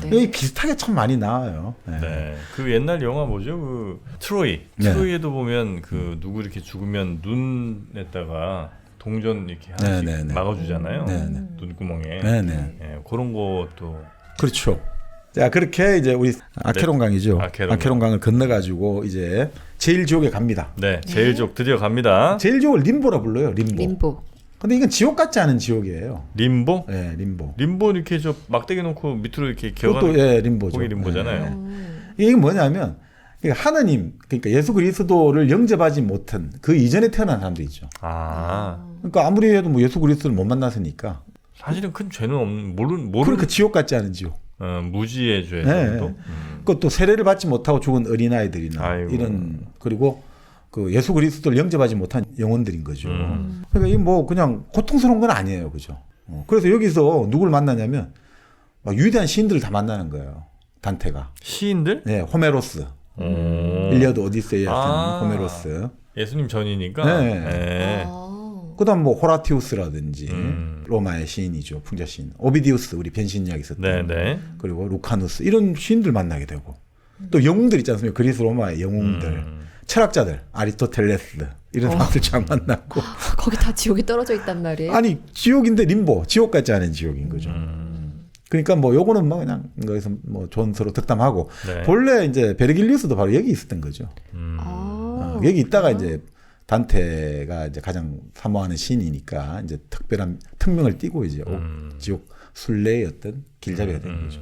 네. 이게 비슷하게 참 많이 나와요. 네. 네. 그 옛날 영화 뭐죠? 그 트로이. 네. 트로이에도 보면 그 누구 이렇게 죽으면 눈에다가 동전 이렇게 하나씩 네, 네, 네. 막아주잖아요. 네, 네. 눈구멍에. 네, 네. 예, 그런 것도. 그렇죠. 자, 그렇게 이제 우리 아케론강이죠. 아케론강. 아케론강을 건너가지고 이제 제일 지옥에 갑니다. 네. 제일족 드디어 갑니다. 제일 지옥을 림보라 불러요. 림보. 림보. 근데 이건 지옥 같지 않은 지옥이에요. 림보? 네, 림보. 림보 이렇게 저 막대기 놓고 밑으로 이렇게 그것도 기어가는 예, 림보죠. 거기 림보잖아요. 네. 이게 뭐냐면 그러니까 하느님, 그러니까 예수 그리스도를 영접하지 못한 그 이전에 태어난 사람도 있죠. 아. 그러니까 아무리 해도 뭐 예수 그리스도를 못 만났으니까. 사실은 큰 죄는 없는 모르는 그러니까 지옥 같지 않은 지옥. 무지의 죄 네. 정도. 그것도 세례를 받지 못하고 죽은 어린아이들이나 아이고. 이런 그리고 그 예수 그리스도를 영접하지 못한 영혼들인 거죠. 그러니까 이 뭐 그냥 고통스러운 건 아니에요, 그죠? 그래서 여기서 누굴 만나냐면 막 위대한 시인들을 다 만나는 거예요. 단테가. 시인들? 네, 호메로스, 일리아드 오디세이 같은 호메로스. 예수님 전이니까. 네. 네. 그다음 뭐 호라티우스라든지 로마의 시인이죠, 풍자 시인. 오비디우스 우리 변신약 있었던. 네, 네. 그리고 루카누스 이런 시인들 만나게 되고 또 영웅들 있지 않습니까? 그리스 로마의 영웅들, 철학자들, 아리스토텔레스 이런 사람들 잘 만났고. 거기 다 지옥이 떨어져 있단 말이에요. 아니 지옥인데 림보, 지옥 같지 않은 지옥인 거죠. 그러니까 뭐 요거는 뭐 그냥 거기서 뭐 존서로 덕담하고 네. 본래 이제 베르길리우스도 바로 여기 있었던 거죠. 여기 있다가 이제 단테가 이제 가장 사모하는 시인이니까 이제 특별한 특명을 띠고 이제 지옥 순례의 어떤 길잡이가 된 거죠.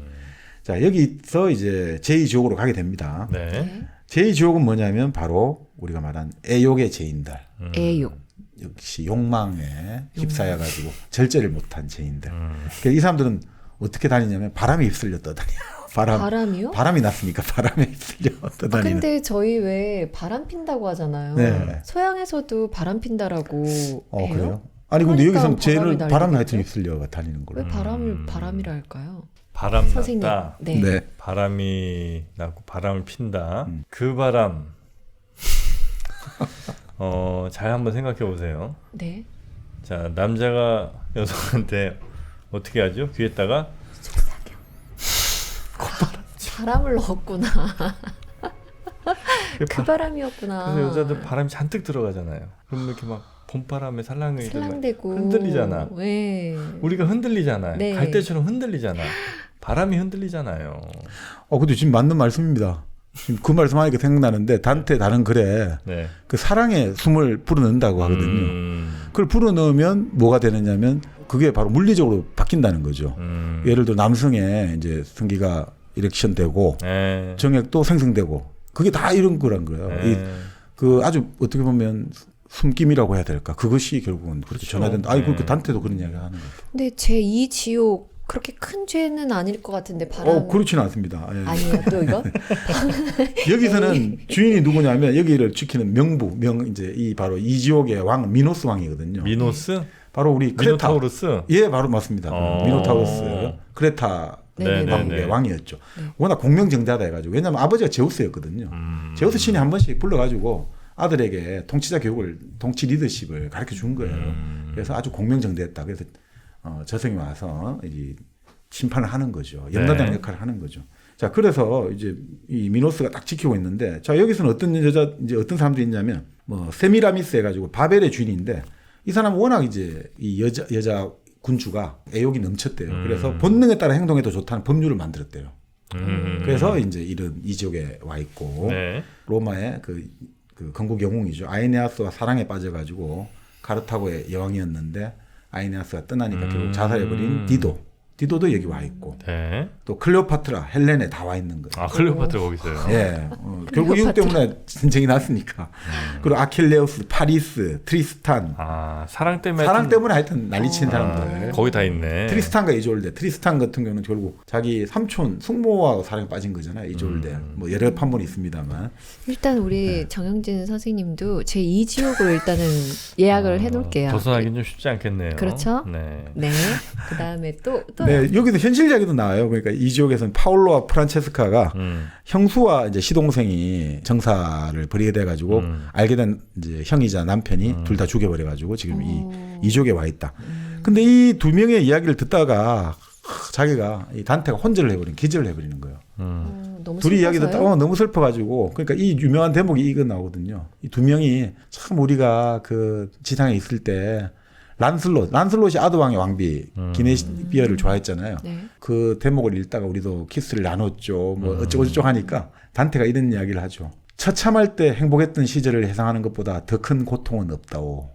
자, 여기서 이제 제2지옥으로 가게 됩니다. 네. 제2지옥은 뭐냐면 바로 우리가 말한 애욕의 죄인들. 애욕. 역시 욕망에 휩싸여 가지고 절제를 못한 죄인들. 그러니까 이 사람들은 어떻게 다니냐면 바람에 휩쓸려 떠다녀요. 바람이요? 바람이 났으니까 바람에 휩쓸려 떠다니는. 근데 저희 왜 바람 핀다고 하잖아요. 네. 서양에서도 바람 핀다라고 해요? 그래요? 아니 근데 그러니까 여기서는 죄를 바람이 바람 날리겠죠? 하여튼 휩쓸려 다니는 걸로. 왜 바람을 바람이라 할까요? 바람 선생님. 났다. 네. 네. 바람이 나고 바람을 핀다. 그 바람. 잘 한번 생각해 보세요. 네. 자, 남자가 여성한테 어떻게 하죠? 귀에다가 바람을 넣었구나. 그 바람이었구나. 그래서 여자들 바람이 잔뜩 들어가잖아요. 그럼 이렇게 막 봄바람에 살랑대고 흔들리잖아. 네. 우리가 흔들리잖아요. 네. 갈대처럼 흔들리잖아. 바람이 흔들리잖아요. 근데 지금 맞는 말씀입니다. 지금 그 말씀하니까 생각나는데 단테 다른 글에 네. 그 사랑의 숨을 불어넣는다고 하거든요. 그걸 불어넣으면 뭐가 되느냐면 그게 바로 물리적으로 바뀐다는 거죠. 예를 들어 남성의 이제 성기가 이렉션 되고 네. 정액도 생성되고 그게 다 이런 거란 거예요. 그 아주 어떻게 보면 숨김이라고 해야 될까? 그것이 결국은 그렇게 그렇죠. 전화된다. 아니 그 단테도 그런 이야기 하는 거예요. 근데 제2 지옥 그렇게 큰 죄는 아닐 것 같은데 바람. 그렇지는 않습니다. 예. 아니에요. 또 이건? 여기서는 주인이 누구냐면 여기를 지키는 이제 이 바로 이 지옥의 왕 미노스 왕이거든요. 미노스? 바로 우리 크레타. 미노타우루스? 예, 바로 맞습니다. 미노타우루스 크레타 네네네. 왕국의 왕이었죠. 워낙 공명정대하다 해가지고 왜냐하면 아버지가 제우스였거든요. 제우스 신이 한 번씩 불러가지고 아들에게 통치 리더십을 가르쳐 준 거예요. 그래서 아주 공명정대했다. 그래서 저승이 와서 이제 심판을 하는 거죠. 염라대왕 역할을 하는 거죠. 자, 그래서 이제 이 미노스가 딱 지키고 있는데, 자, 여기서는 어떤 사람들이 있냐면, 세미라미스 해가지고 바벨의 주인인데, 이 사람은 워낙 이제 이 여자 군주가 애욕이 넘쳤대요. 그래서 본능에 따라 행동해도 좋다는 법률을 만들었대요. 그래서 이제 이런 이 지역에 와 있고, 네. 로마의 그 건국 영웅이죠. 아이네아스와 사랑에 빠져가지고 카르타고의 여왕이었는데, 아이네아스가 떠나니까 결국 자살해버린 디도도 여기 와 있고 네. 또 클레오파트라, 헬레네 다 와 있는 거예요. 아, 클레오파트라 거기 있어요. 예, 결국 이것 때문에 전쟁이 났으니까. 그리고 아킬레우스, 파리스, 트리스탄. 아, 사랑 때문에 하여튼 난리친 사람들. 거기 다 있네. 트리스탄과 이졸데. 트리스탄 같은 경우는 결국 자기 삼촌 숙모와 사랑에 빠진 거잖아요. 이졸데. 뭐 여러 판본이 있습니다만. 일단 우리 정영진 선생님도 제2 지옥으로 일단은 예약을 해놓을게요. 벗어나긴 좀 쉽지 않겠네요. 그렇죠? 네. 네. 그 다음에 또 네, 여기서 현실 이야기도 나와요. 그러니까 이 지역에서는 파울로와 프란체스카가 형수와 이제 시동생이 정사를 벌이게 돼가지고 알게 된 이제 형이자 남편이 둘 다 죽여버려가지고 지금 이 지역에 와 있다. 근데 이 두 명의 이야기를 듣다가 자기가 이 단테가 기절을 해버리는 거예요. 너무 둘이 이야기 슬퍼서요? 듣다가 너무 슬퍼가지고 그러니까 이 유명한 대목이 이거 나오거든요. 이 두 명이 참 우리가 그 지상에 있을 때 란슬롯이 아드왕의 왕비 기네비어를 좋아했잖아요. 네. 그 대목을 읽다가 우리도 키스를 나눴죠. 뭐 어쩌고저쩌고 하니까 단테가 이런 이야기를 하죠. 처참할 때 행복했던 시절을 회상하는 것보다 더 큰 고통은 없다오.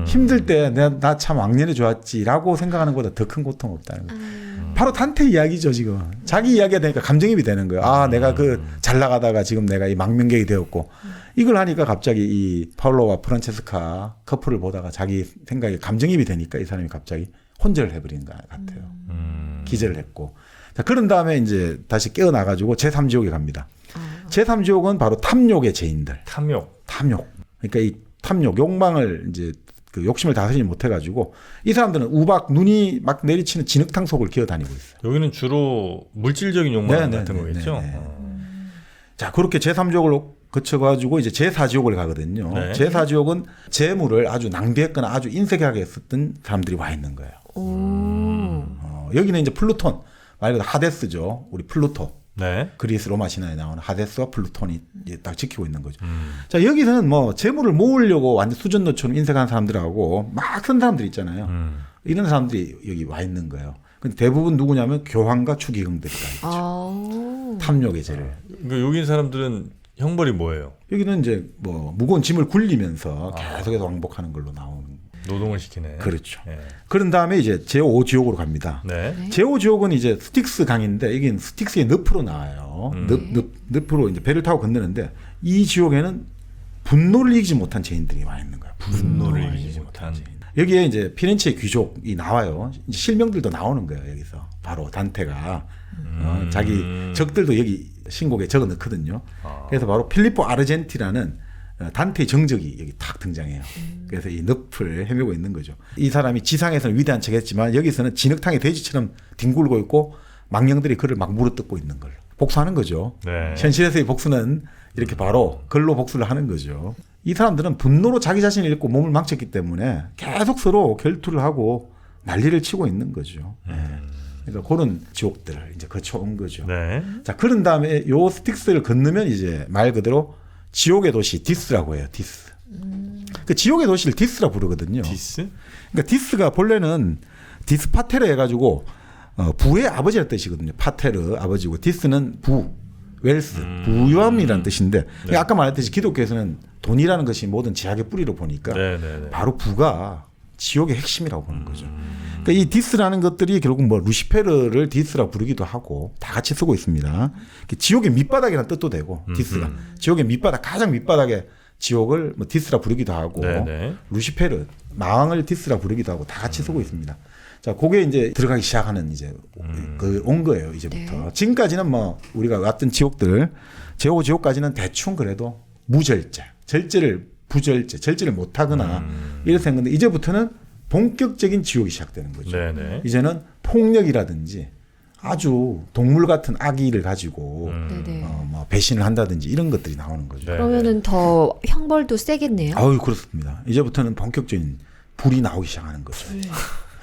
힘들 때 나 참 왕년에 좋았지라고 생각하는 것보다 더 큰 고통 없다는 거예요. 바로 단테 이야기죠 지금. 자기 이야기가 되니까 감정입이 되는 거예요. 아, 내가 잘 나가다가 지금 내가 이 망명객이 되었고 이걸 하니까 갑자기 이 파울로와 프란체스카 커플을 보다가 자기 생각에 감정입이 되니까 이 사람이 갑자기 혼절을 해버린 것 같아요. 기절을 했고. 자, 그런 다음에 이제 다시 깨어나가지고 제3지옥에 갑니다. 제3지옥은 바로 탐욕의 죄인들. 탐욕. 그러니까 이 탐욕, 욕망을 이제 그 욕심을 다스리지 못해가지고 이 사람들은 우박 눈이 막 내리치는 진흙탕 속을 기어다니고 있어요. 여기는 주로 물질적인 욕망 같은 거겠죠. 자, 그렇게 제3지옥을 거쳐가지고 이제 제4지옥을 가거든요. 네. 제4지옥은 재물을 아주 낭비했거나 아주 인색하게 썼던 사람들이 와 있는 거예요. 여기는 이제 플루톤, 말 그대로 하데스죠. 우리 플루토. 네. 그리스 로마 신화에 나오는 하데스와 플루톤이 이제 딱 지키고 있는 거죠. 자, 여기서는 뭐 재물을 모으려고 완전 수전노처럼 인색한 사람들하고 막 쓴 사람들 있잖아요. 이런 사람들이 여기 와 있는 거예요. 근데 대부분 누구냐면 교황과 추기경들이 다 있죠. 탐욕의 죄를. 그러니까 여기 사람들은 형벌이 뭐예요? 여기는 이제 뭐 무거운 짐을 굴리면서 계속해서 왕복하는 걸로 나오는. 노동을 시키네. 그렇죠. 네. 그런 다음에 이제 제5지옥으로 갑니다. 네. 제5지옥은 이제 스틱스 강인데 이게 스틱스의 늪으로 나와요. 늪으로 이제 배를 타고 건너는데 이 지옥에는 분노를 이기지 못한 죄인들이 와 있는 거야. 분노를 이기지 못한. 여기에 이제 피렌체의 귀족이 나와요. 이제 실명들도 나오는 거예요. 여기서 바로 단테가 자기 적들도 여기 신곡에 적어 넣거든요. 그래서 바로 필리포 아르젠티라는 단테의 정적이 여기 탁 등장해요. 그래서 이 늪을 헤매고 있는 거죠. 이 사람이 지상에서는 위대한 척했지만 여기서는 진흙탕의 돼지처럼 뒹굴고 있고 망령들이 그를 막 물어뜯고 있는 걸 복수하는 거죠. 네. 현실에서의 복수는 이렇게 바로 글로 복수를 하는 거죠. 이 사람들은 분노로 자기 자신을 잃고 몸을 망쳤기 때문에 계속 서로 결투를 하고 난리를 치고 있는 거죠. 그러니까 그런 지옥들을 이제 거쳐온 거죠. 네. 자, 그런 다음에 요 스틱스를 건너면 이제 말 그대로 지옥의 도시 디스라고 해요. 디스. 그 지옥의 도시를 디스라 부르거든요. 디스? 그러니까 디스가 본래는 디스파테르 해가지고 부의 아버지라는 뜻이거든요. 파테르 아버지고 디스는 부, 웰스, 부유함이라는 뜻인데 네. 아까 말했듯이 기독교에서는 돈이라는 것이 모든 제약의 뿌리로 보니까 네네네. 바로 부가 지옥의 핵심이라고 보는 거죠. 그러니까 이 디스라는 것들이 결국 뭐 루시페르를 디스라 부르기도 하고 다 같이 쓰고 있습니다. 지옥의 밑바닥이라는 뜻도 되고 디스가 지옥의 밑바닥 가장 밑바닥에 지옥을 뭐 디스라 부르기도 하고 네네. 루시페르 마왕을 디스라 부르기도 하고 다 같이 쓰고 있습니다. 자, 그게 이제 들어가기 시작하는 이제 그 온 거예요 이제부터. 네. 지금까지는 뭐 우리가 왔던 지옥들 제오 지옥까지는 대충 그래도 무절제, 절제를 부절제, 절제를 못하거나 이래서 한 건데 이제부터는 본격적인 지옥이 시작되는 거죠. 네네. 이제는 폭력이라든지 아주 동물 같은 악의를 가지고 네네. 뭐 배신을 한다든지 이런 것들이 나오는 거죠. 네. 그러면은 더 형벌도 세겠네요. 아유 그렇습니다. 이제부터는 본격적인 불이 나오기 시작하는 거죠.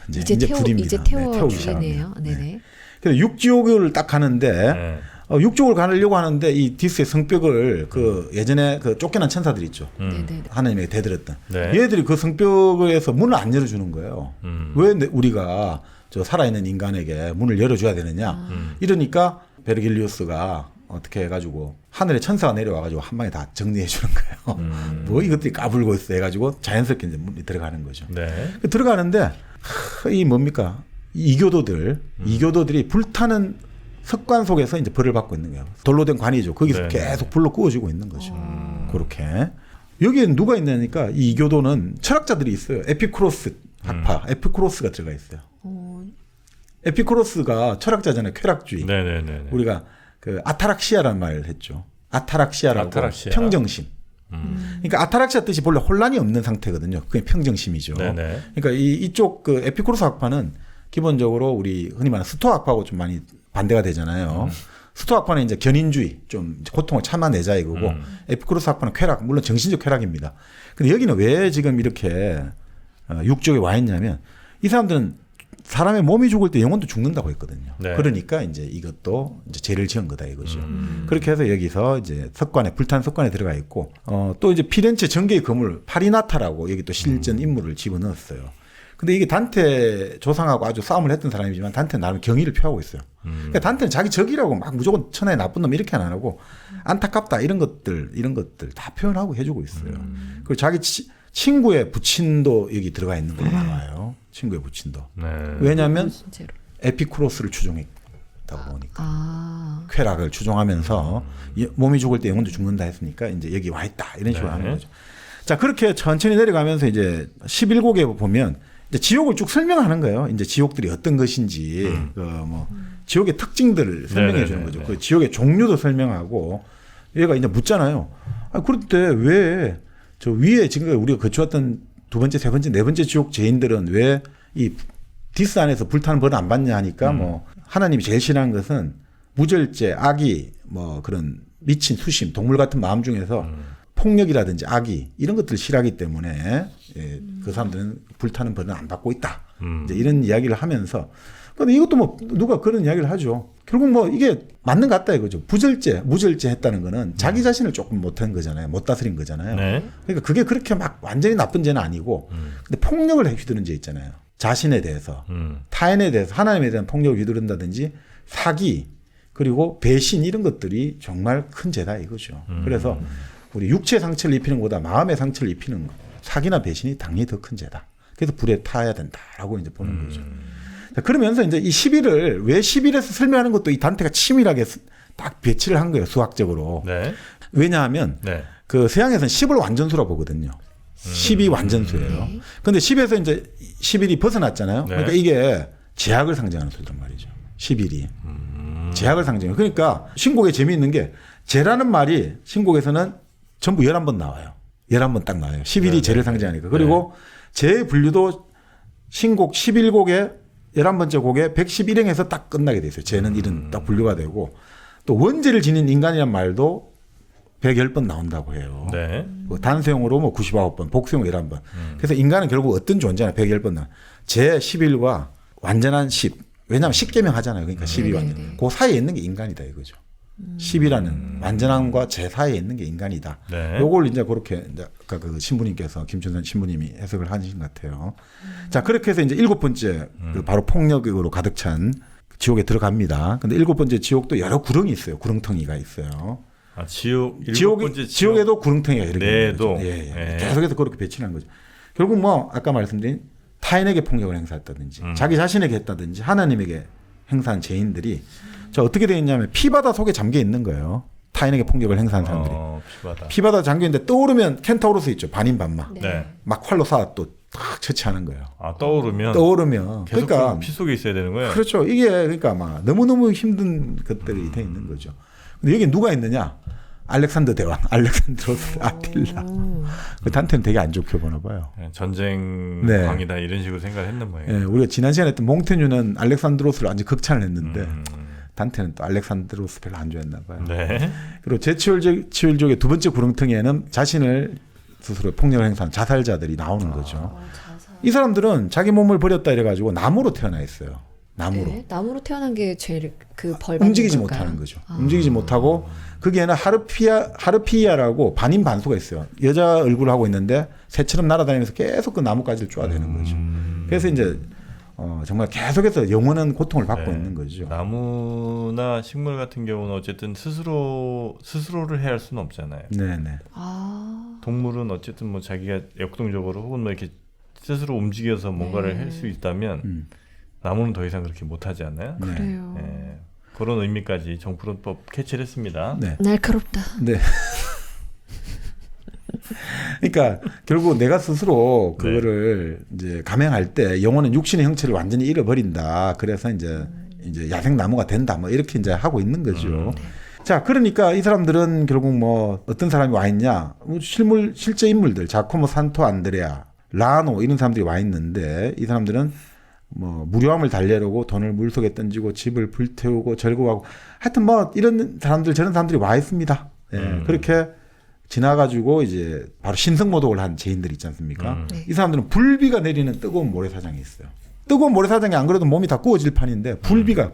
이제 불입니다. 태워 네, 주겠네요. 시작합니다. 네네. 그래서 육지옥을 딱 가는데 네. 육족을 가려고 하는데 이 디스의 성벽을 그 예전에 그 쫓겨난 천사들 있죠. 네네. 하나님에게 대들었던 네. 얘들이 그 성벽에서 문을 안 열어주는 거예요. 음. 왜 우리가 저 살아있는 인간에게 문을 열어줘야 되느냐. 이러니까 베르길리우스가 어떻게 해가지고 하늘에 천사가 내려와가지고 한 방에 다 정리해 주는 거예요. 뭐 이것들이 까불고 있어 해가지고 자연스럽게 이제 문이 들어가는 거죠. 네. 들어가는데 이 뭡니까 이교도들이 불타는 석관 속에서 이제 벌을 받고 있는 거예요. 돌로 된 관이죠. 거기서 네. 계속 불로 구워지고 있는 거죠. 그렇게 여기에 누가 있냐니까 이 이교도는 철학자들이 있어요. 에피쿠로스 학파, 에피쿠로스가 들어가 있어요. 에피쿠로스가 철학자잖아요. 쾌락주의. 네네네. 우리가 그 아타락시아라는 말을 했죠. 아타락시아라고 아타락시아. 평정심. 그러니까 아타락시아 뜻이 본래 혼란이 없는 상태거든요. 그게 평정심이죠. 네네. 그러니까 이쪽 그 에피쿠로스 학파는 기본적으로 우리 흔히 말하는 스토아 학파하고 좀 많이 반대가 되잖아요. 스토아 학파는 이제 견인주의, 좀 고통을 참아내자 이거고 에피쿠로스 학파는 쾌락, 물론 정신적 쾌락입니다. 근데 여기는 왜 지금 이렇게 육족에 와 있냐면 이 사람들은 사람의 몸이 죽을 때 영혼도 죽는다고 했거든요. 네. 그러니까 이제 이것도 이제 죄를 지은 거다 이거죠. 그렇게 해서 여기서 이제 석관에 불탄 석관에 들어가 있고 또 이제 피렌체 정계의 거물 파리나타라고 여기 또 실전 인물을 집어넣었어요. 근데 이게 단테 조상하고 아주 싸움을 했던 사람이지만 단테는 나름 경의를 표하고 있어요. 그러니까 단테는 자기 적이라고 막 무조건 천하의 나쁜 놈 이렇게 안 하고 안타깝다 이런 것들 다 표현하고 해주고 있어요. 그리고 자기 친구의 부친도 여기 들어가 있는 걸로 나와요. 친구의 부친도. 네. 왜냐하면 진짜로. 에피쿠로스를 추종했다고 보니까. 아. 쾌락을 추종하면서 몸이 죽을 때 영혼도 죽는다 했으니까 이제 여기 와 있다 이런 식으로 네. 하는 거죠. 자, 그렇게 천천히 내려가면서 이제 11곡에 보면 이제 지옥을 쭉 설명하는 거예요. 이제 지옥들이 어떤 것인지 그 뭐 지옥의 특징들을 설명해 주는 거죠. 그 지옥의 종류도 설명하고 얘가 이제 묻잖아요. 아, 그럴 때 왜 저 위에 지금 우리가 거쳐왔던 두 번째, 세 번째, 네 번째 지옥 죄인들은 왜 이 디스 안에서 불타는 벌을 안 받냐 하니까 뭐 하나님이 제일 싫어하는 것은 무절제, 악의, 뭐 그런 미친 수심, 동물 같은 마음 중에서 폭력이라든지 악의 이런 것들을 싫어하기 때문에 예, 그 사람들은 불타는 벌은 안 받고 있다. 이제 이런 이야기를 하면서 근데 이것도 뭐 누가 그런 이야기를 하죠. 결국 뭐 이게 맞는 것 같다 이거죠. 부절제, 무절제 했다는 거는 자기 자신을 조금 못한 거잖아요. 못 다스린 거잖아요. 네. 그러니까 그게 그렇게 막 완전히 나쁜 죄는 아니고 근데 폭력을 휘두른 죄 있잖아요. 자신에 대해서 타인에 대해서 하나님에 대한 폭력을 휘두른다든지 사기 그리고 배신 이런 것들이 정말 큰 죄다 이거죠. 그래서 우리 육체 상처를 입히는 것보다 마음의 상처를 입히는 것, 사기나 배신이 당연히 더 큰 죄다. 그래서 불에 타야 된다라고 이제 보는 거죠. 자, 그러면서 이제 이 11을 왜 11에서 설명하는 것도 이 단테가 치밀하게 딱 배치를 한 거예요. 수학적으로. 네. 왜냐하면 네. 그 서양에서는 10을 완전수라고 보거든요. 10이 완전수예요. 네. 근데 10에서 이제 11이 벗어났잖아요. 네. 그러니까 이게 제약을 상징하는 수단 말이죠. 11이. 제약을 상징해요. 그러니까 신곡에 재미있는 게 제라는 말이 신곡에서는 전부 11번 나와요. 11번 딱 나와요. 11이 네, 제를 네, 상징하니까. 그리고 제 분류도 신곡 11곡에 11번째 곡에 111행에서 딱 끝나게 돼 있어요. 제는 일은 딱 분류가 되고 또 원제를 지닌 인간이란 말도 110번 나온다고 해요. 네. 뭐 단수형으로 뭐 99번, 복수형 11번. 그래서 인간은 결국 어떤 존재나 110번 나. 제 11과 완전한 10. 왜냐하면 10계명 하잖아요. 그러니까 10이 완전. 그 사이에 있는 게 인간이다 이거죠. 10이라는 완전함과 제 사이에 있는 게 인간이다. 네. 요걸 이제 그렇게 이제 아까 그 신부님께서 김춘선 신부님이 해석을 하신 것 같아요. 자, 그렇게 해서 이제 7번째 그 바로 폭력으로 가득 찬 지옥에 들어갑니다. 근데 7번째 지옥도 여러 구렁이 있어요. 구렁텅이가 있어요. 아, 일곱 번째 지옥에도 구렁텅이가 이렇게 네도. 있는 거죠. 예. 예. 계속해서 그렇게 배치한 거죠. 결국 뭐 아까 말씀드린 타인에게 폭력을 행사했다든지 자기 자신에게 했다든지 하나님에게 행사한 죄인들이 저 어떻게 되어 있냐면 피바다 속에 잠겨 있는 거예요. 타인에게 폭력을 행사한 사람들이. 피바다. 피바다 잠겨 있는데 떠오르면 켄타우로스 있죠. 반인반마. 네. 막 활로 쏴 또탁 처치하는 거예요. 아, 떠오르면 떠오르면 계속 그러니까 피 속에 있어야 되는 거예요. 그렇죠. 이게 그러니까 막 너무너무 힘든 것들이 돼 있는 거죠. 근데 여기 누가 있느냐? 알렉산더 대왕, 알렉산드로스 아틸라. 그 단테는 되게 안 좋게 보나 봐요. 전쟁 네. 광이다 이런 식으로 생각을 했는 모양이에요. 예, 우리가 지난 시간에 했던 몽테뉴는 알렉산드로스를 완전 극찬을 했는데 단테는 또 알렉산드로스 별로 안 좋아했나 봐요. 네. 그리고 제치율족의 두 번째 구렁텅이에는 자신을 스스로 폭력을 행사한 자살자들이 나오는 거죠. 이 사람들은 자기 몸을 버렸다 이래가지고 나무로 태어나 있어요. 나무로. 네, 나무로 태어난 게 제일 그벌 받는 움직이지 걸까요? 못하는 거죠. 움직이지 못하고 거기에는 하르피아라고 반인 반수가 있어요. 여자 얼굴을 하고 있는데 새처럼 날아다니면서 계속 그 나뭇가지를 쪼아대는 거죠. 그래서 이제 정말 계속해서 영원한 고통을 받고 네. 있는 거죠. 나무나 식물 같은 경우는 어쨌든 스스로를 해야 할 수는 없잖아요. 네네. 아, 동물은 어쨌든 뭐 자기가 역동적으로 혹은 뭐 이렇게 스스로 움직여서 뭔가를 할 수 있다면 나무는 더 이상 그렇게 못하지 않나요? 네. 그래요. 예. 그런 의미까지 정프론법 캐치를 했습니다. 네. 날카롭다. 네. 그러니까 결국 내가 스스로 그거를 이제 감행할 때 영혼은 육신의 형체를 완전히 잃어버린다. 그래서 이제 야생 나무가 된다. 뭐 이렇게 이제 하고 있는 거죠. 자, 그러니까 이 사람들은 결국 뭐 어떤 사람이 와 있냐? 실제 인물들, 자코모 산토 안드레아, 라노 이런 사람들이 와 있는데 이 사람들은 뭐 무료함을 달래려고 돈을 물속에 던지고 집을 불태우고 절거하고 하여튼 뭐 이런 사람들 저런 사람들이 와 있습니다. 예, 그렇게 지나가지고 이제 바로 신성모독을 한 죄인들 있지 않습니까? 네. 이 사람들은 불비가 내리는 뜨거운 모래사장이 있어요. 뜨거운 모래사장이 안 그래도 몸이 다 구워질 판인데 비가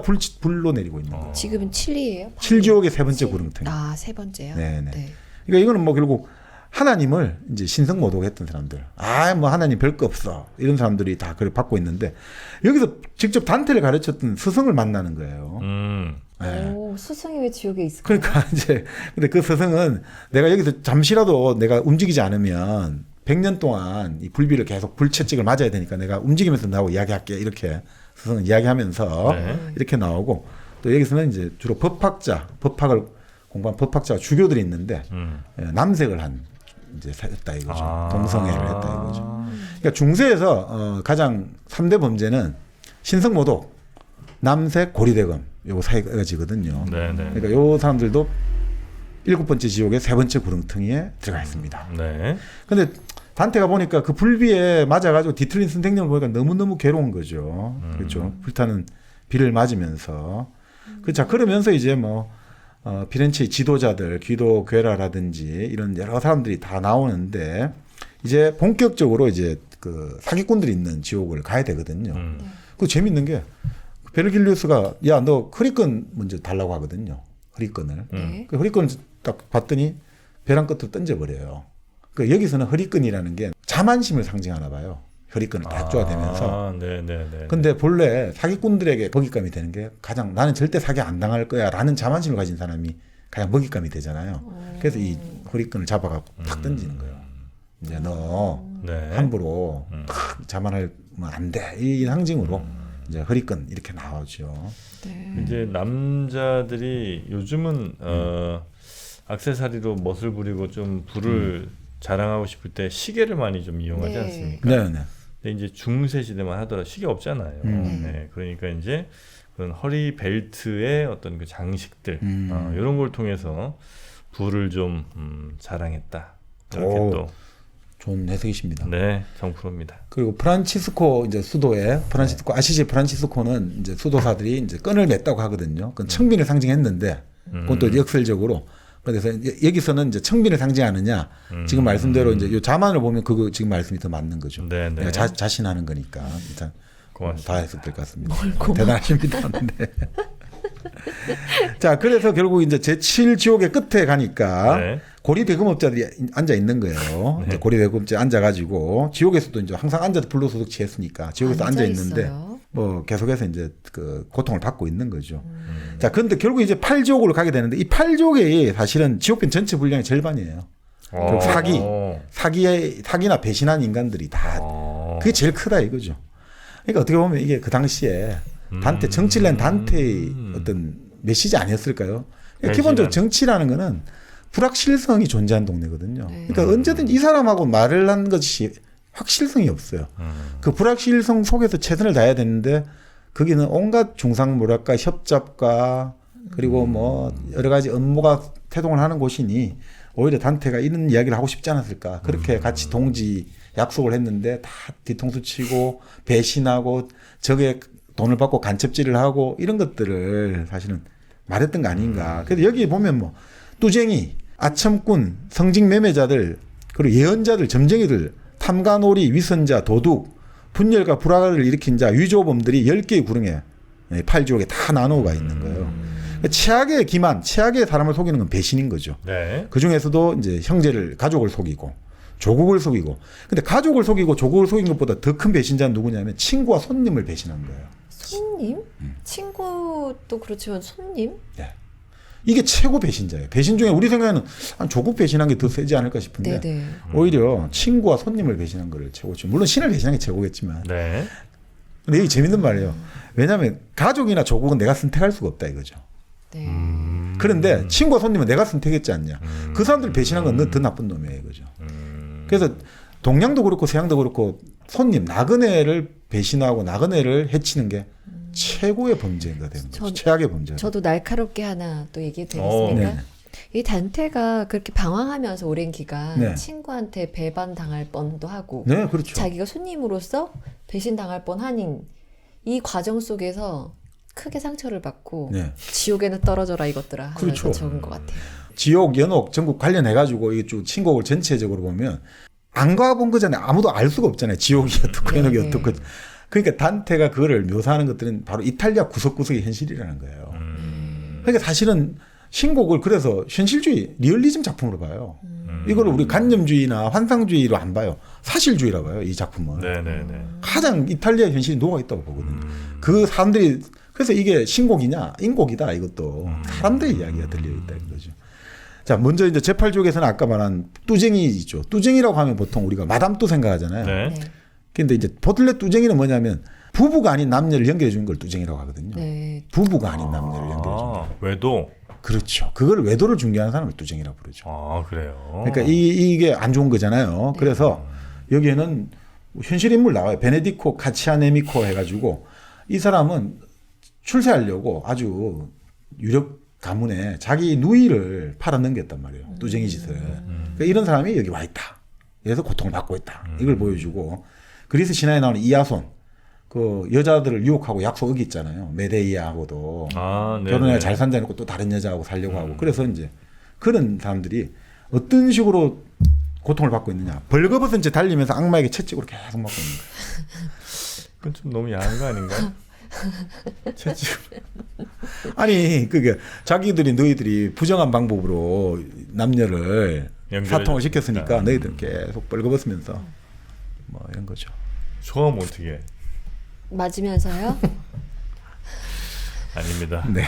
불로 내리고 있는 거예요. 지금은 7이에요? 7지옥의 세 번째 구렁텅이. 아, 세 번째요? 네네. 네. 그러니까 이거는 뭐 결국 하나님을 이제 신성모독했던 사람들, 뭐 하나님 별거 없어 이런 사람들이 다 그걸 받고 있는데 여기서 직접 단테를 가르쳤던 스승을 만나는 거예요. 네. 오, 스승이 왜 지옥에 있을까요? 그러니까 이제 근데 그 스승은 내가 여기서 잠시라도 내가 움직이지 않으면 100년 동안 이 불비를 계속 불채찍을 맞아야 되니까 내가 움직이면서 나하고 이야기할게 이렇게 스승은 이야기하면서 네. 이렇게 나오고 또 여기서는 이제 주로 법학을 공부한 법학자가 주교들이 있는데 남색을 한 이제 했다 이거죠. 동성애를 했다 이거죠. 그러니까 중세에서 가장 3대 범죄는 신성모독, 남색, 고리대금 요거 세 가지거든요. 네네. 그러니까 요 사람들도 7번째 지옥의 세 번째 구렁텅이에 들어가 있습니다. 네. 근데 단테가 보니까 그 불비에 맞아가지고 뒤틀린 선생님을 보니까 너무너무 괴로운 거죠. 그렇죠. 불타는 비를 맞으면서. 자, 그러면서 이제 뭐 피렌체의 지도자들, 귀도 괴라라든지 이런 여러 사람들이 다 나오는데 이제 본격적으로 이제 그 사기꾼들이 있는 지옥을 가야 되거든요. 그 재밌는 게 베르길리우스가 야, 너 허리끈 먼저 달라고 하거든요. 허리끈을. 네. 그 허리끈을 딱 봤더니 벼랑 끝으로 던져버려요. 그 여기서는 허리끈이라는 게 자만심을 상징하나 봐요. 허리끈을 딱 쪼아대면서. 네네네. 근데 본래 사기꾼들에게 먹잇감이 되는 게 가장 나는 절대 사기 안 당할 거야 라는 자만심을 가진 사람이 가장 먹잇감이 되잖아요. 그래서 이 허리끈을 잡아갖고 탁 던지는 거예요. 이제 너 네. 함부로 탁 자만하면 안 돼. 이 상징으로 이제 허리끈 이렇게 나오죠. 네. 이제 남자들이 요즘은 액세서리로 멋을 부리고 좀 부를 자랑하고 싶을 때 시계를 많이 좀 이용하지 네. 않습니까? 네, 네. 근데 이제 중세 시대만 하더라도 시계 없잖아요. 네, 그러니까 이제 그런 허리 벨트의 어떤 그 장식들 이런 걸 통해서 부를 좀 자랑했다. 이렇게 오. 또 좋은 해석이십니다. 네, 정프로입니다. 그리고 프란치스코 이제 수도에 아시지 프란치스코는 이제 수도사들이 이제 끈을 맸다고 하거든요. 그건 청빈을 상징했는데 그건 또 역설적으로 그래서 여기서는 이제 청빈을 상징하느냐 지금 말씀대로 이제 요 자만을 보면 그거 지금 말씀이 더 맞는 거죠. 네, 네. 내가 자신하는 거니까 일단 고맙습니다. 다 해석될 것 같습니다. 대단하십니다. 네. 자, 그래서 결국 이제 제7지옥의 끝에 가니까 네. 고리 대금업자들이 앉아 있는 거예요. 네. 이제 고리 대금업자 앉아가지고 지옥에서도 이제 항상 앉아서 불로소득 취했으니까 지옥에서 앉아 있는데 있어요. 뭐 계속해서 이제 그 고통을 받고 있는 거죠. 자, 그런데 결국 이제 8지옥으로 가게 되는데 이 8지옥이 사실은 지옥편 전체 분량의 절반이에요. 결국 사기나 배신한 인간들이 다 그게 제일 크다 이거죠. 그러니까 어떻게 보면 이게 그 당시에 단테 정치를 낸 단테의 어떤 메시지 아니었을까요? 그러니까 기본적으로 정치라는 거는 불확실성이 존재하는 동네거든요. 그러니까 언제든 이 사람하고 말을 한 것이 확실성이 없어요. 그 불확실성 속에서 최선을 다해야 되는데 거기는 온갖 중상 뭐랄까 협잡과 그리고 뭐 여러 가지 업무가 태동을 하는 곳이니 오히려 단테가 이런 이야기를 하고 싶지 않았을까. 그렇게 같이 동지 약속을 했는데 다 뒤통수 치고 배신하고 적의 돈을 받고 간첩질을 하고 이런 것들을 사실은 말했던 거 아닌가. 그래서 여기 보면 뭐 뚜쟁이, 아첨꾼, 성직 매매자들, 그리고 예언자들, 점쟁이들, 탐관오리, 위선자, 도둑, 분열과 불화를 일으킨 자, 위조범들이 10개의 구릉에 8지옥에 다 나누어가 있는 거예요. 최악의 기만, 최악의 사람을 속이는 건 배신인 거죠. 네. 그 중에서도 이제 형제를, 가족을 속이고 조국을 속이고. 근데 가족을 속이고 조국을 속인 것보다 더 큰 배신자는 누구냐면 친구와 손님을 배신한 거예요. 손님? 친구도 그렇지만 손님? 네. 이게 최고 배신자예요. 배신 중에 우리 생각에는 한 조국 배신한 게 더 세지 않을까 싶은데 네네. 오히려 친구와 손님을 배신한 거를 최고죠. 물론 신을 배신한 게 최고겠지만. 네. 근데 이게 재밌는 말이에요. 왜냐하면 가족이나 조국은 내가 선택할 수가 없다 이거죠. 네. 그런데 친구와 손님은 내가 선택했지 않냐. 그 사람들 배신한 건 너 더 나쁜 놈이야 이거죠. 그래서 동양도 그렇고 서양도 그렇고 손님, 나그네를 배신하고 나그네를 해치는 게 최고의 범죄가 되는 거죠. 최악의 범죄. 저도 날카롭게 하나 또 얘기 네. 드리겠습니까? 이 단테가 그렇게 방황하면서 오랜 기간 네. 친구한테 배반당할 뻔도 하고 네, 그렇죠. 자기가 손님으로서 배신당할 뻔하는 이 과정 속에서 크게 상처를 받고 네. 지옥에는 떨어져라 이것들아 하면서 그렇죠. 적은 것 같아요. 지옥, 연옥, 전국 관련해가지고 이게 쭉 친곡을 전체적으로 보면 안 가본 거잖아요. 아무도 알 수가 없잖아요. 지옥이 어떻고 연옥이 네. 어떻고. 그러니까 단테가 그거를 묘사하는 것들은 바로 이탈리아 구석구석의 현실이라는 거예요. 그러니까 사실은 신곡을 그래서 현실주의, 리얼리즘 작품으로 봐요. 이거를 우리 관념주의나 환상주의로 안 봐요. 사실주의라고 봐요. 이 작품은. 네네네. 가장 이탈리아 현실이 녹아 있다고 보거든요. 그 사람들이 그래서 이게 신곡이냐 인곡이다 이것도 사람들의 이야기가 들려 있다 이거죠. 자, 먼저 이제 제8지옥에서는 아까 말한 뚜쟁이죠. 뚜쟁이라고 하면 보통 우리가 마담뚜 생각하잖아요. 네. 네. 근데 이제 보틀레 뚜쟁이는 뭐냐면 부부가 아닌 남녀를 연결해 주는 걸 뚜쟁이라고 하거든요. 네. 부부가 아닌 남녀를 연결해 주는 거. 외도. 그렇죠. 그걸 외도를 중개하는 사람을 뚜쟁이라고 부르죠. 아, 그래요. 그러니까 이게 안 좋은 거잖아요. 네. 그래서 여기에는 현실 인물 나와요. 베네디코 카치아네미코 해가지고 이 사람은 출세하려고 아주 유력 가문에 자기 누이를 팔아 넘겼단 말이에요. 뚜쟁이 짓을. 그러니까 이런 사람이 여기 와 있다. 그래서 고통을 받고 있다. 이걸 보여주고 그리스 신화에 나오는 이아손 그 여자들을 유혹하고 약속 어겼잖아요. 메데이아하고도 결혼해 잘 산다 해놓고 또 다른 여자하고 살려고 하고 그래서 이제 그런 사람들이 어떤 식으로 고통을 받고 있느냐. 벌거벗은 채 달리면서 악마에게 채찍으로 계속 맞고 있는 거예요. 그건 좀 너무 야한 거 아닌가? 채찍. 아니 그게 자기들이 너희들이 부정한 방법으로 남녀를 사통을 시켰으니까 너희들 계속 벌거벗으면서 뭐 이런 거죠. 좋아하면 어떻게? 맞으면서요? 아닙니다. 네.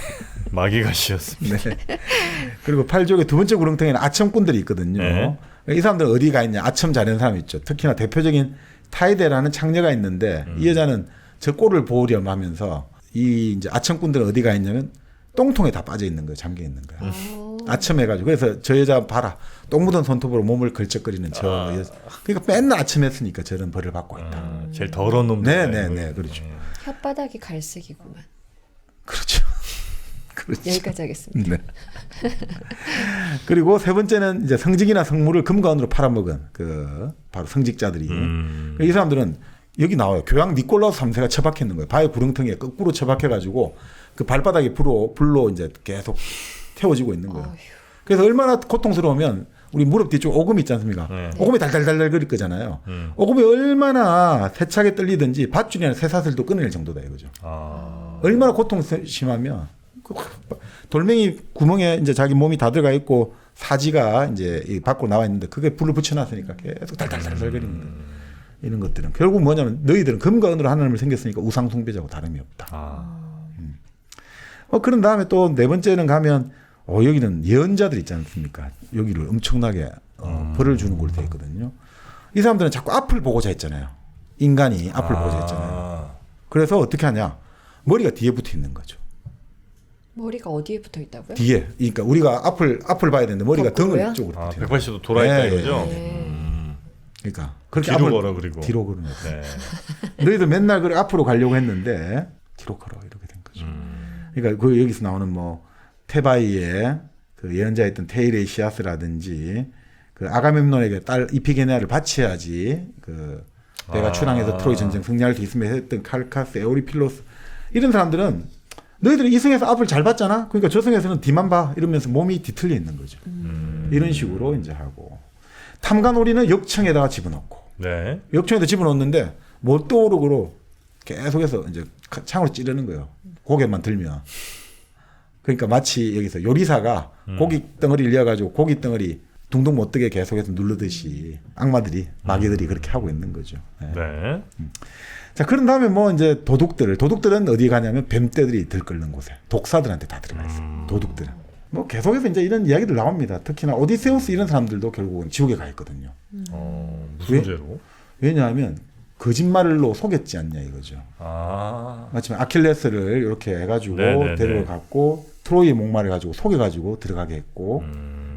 마귀가 씌었습니다. 네. 그리고 팔족의 두 번째 구렁텅이는 아첨꾼들이 있거든요. 네. 이 사람들은 어디 가 있냐? 아첨 잘하는 사람 있죠. 특히나 대표적인 타이데라는 창녀가 있는데 이 여자는 저 꼴을 보려고 하면서 이 이제 아첨꾼들은 어디 가 있냐면 똥통에 다 빠져 있는 거예요. 잠겨 있는 거예요. 아첨해가지고 그래서 저 여자 봐라 똥 묻은 손톱으로 몸을 걸쩍거리는 저 여자. 그러니까 맨날 아첨했으니까 저런 벌을 받고 있다. 제일 더러운 놈들. 네네네 그렇죠. 혓바닥이 갈색이구만. 그렇죠. 그렇죠. 여기까지 하겠습니다. 네. 그리고 세 번째는 이제 성직이나 성물을 금과 은으로 팔아먹은 그 바로 성직자들이 이 사람들은 여기 나와요. 교양 니콜라우스 3세가 처박혔는 거예요. 바위 구렁텅이에 거꾸로 처박혀가지고 그 발바닥이 불로 이제 계속 태워지고 있는 거예요. 어휴. 그래서 얼마나 고통스러우면 우리 무릎 뒤쪽 오금이 있지 않습니까? 네. 오금이 달달달달 거릴 거잖아요. 오금이 얼마나 세차게 떨리든지 밧줄이나 쇠사슬도 끊어낼 정도다 이거죠. 얼마나 고통 심하면 그 돌멩이 구멍에 이제 자기 몸이 다 들어가 있고 사지가 이제 이 밖으로 나와 있는데 그게 불을 붙여놨으니까 계속 달달달달 거리는 거예요. 이런 것들은 결국 뭐냐면 너희들은 금과 은으로 하나님을 생겼으니까 우상 숭배자고 다름이 없다. 그런 다음에 또 네 번째는 가면 여기는 예언자들 있지 않습니까? 여기를 엄청나게 벌을 주는 걸로 되어 있거든요. 이 사람들은 자꾸 앞을 보고자 했잖아요. 인간이 앞을 보고자 했잖아요. 그래서 어떻게 하냐? 머리가 뒤에 붙어 있는 거죠. 머리가 어디에 붙어 있다고요? 뒤에. 그러니까 우리가 앞을 봐야 되는데 머리가 거꾸로요? 등을 쪽으로 붙어 있는 180도 돌아있다 네, 이거죠? 그러니까 그렇게 뒤로 앞을 걸어 그리고. 뒤로 걸어. 네. 너희들 맨날 그래 앞으로 가려고 했는데 뒤로 걸어 이렇게 된 거죠. 그러니까 그 여기서 나오는 뭐 테바이의 그 예언자였던 테이레시아스라든지 그 아가멤논에게 딸 이피게네아를 바쳐야지 그 내가 출항해서 트로이 전쟁 승리할 수 있으며 했던 칼카스, 에오리필로스 이런 사람들은 너희들이 이 성에서 앞을 잘 봤잖아. 그러니까 저 성에서는 뒤만 봐 이러면서 몸이 뒤틀려 있는 거죠. 이런 식으로 이제 하고 탐관오리는 역청에다가 집어넣고 네. 역청에다 집어넣는데 못 떠오르고 계속해서 이제 창으로 찌르는 거예요. 고개만 들면. 그러니까 마치 여기서 요리사가 고기 덩어리를 이어가지고 고기 덩어리 둥둥 못 뜨게 계속해서 누르듯이 악마들이 마귀들이 그렇게 하고 있는 거죠. 네. 네. 자 그런 다음에 뭐 이제 도둑들은 어디 가냐면 뱀떼들이 들끓는 곳에 독사들한테 다 들어가 있어요. 도둑들은 뭐 계속해서 이제 이런 이야기들 나옵니다. 특히나 오디세우스 이런 사람들도 결국은 지옥에 가 있거든요. 무슨 죄로? 왜냐하면 거짓말로 속였지 않냐 이거죠. 마침 아킬레스를 이렇게 해가지고 네네네. 데려갔고 트로이의 목마를 가지고 속여가지고 들어가게 했고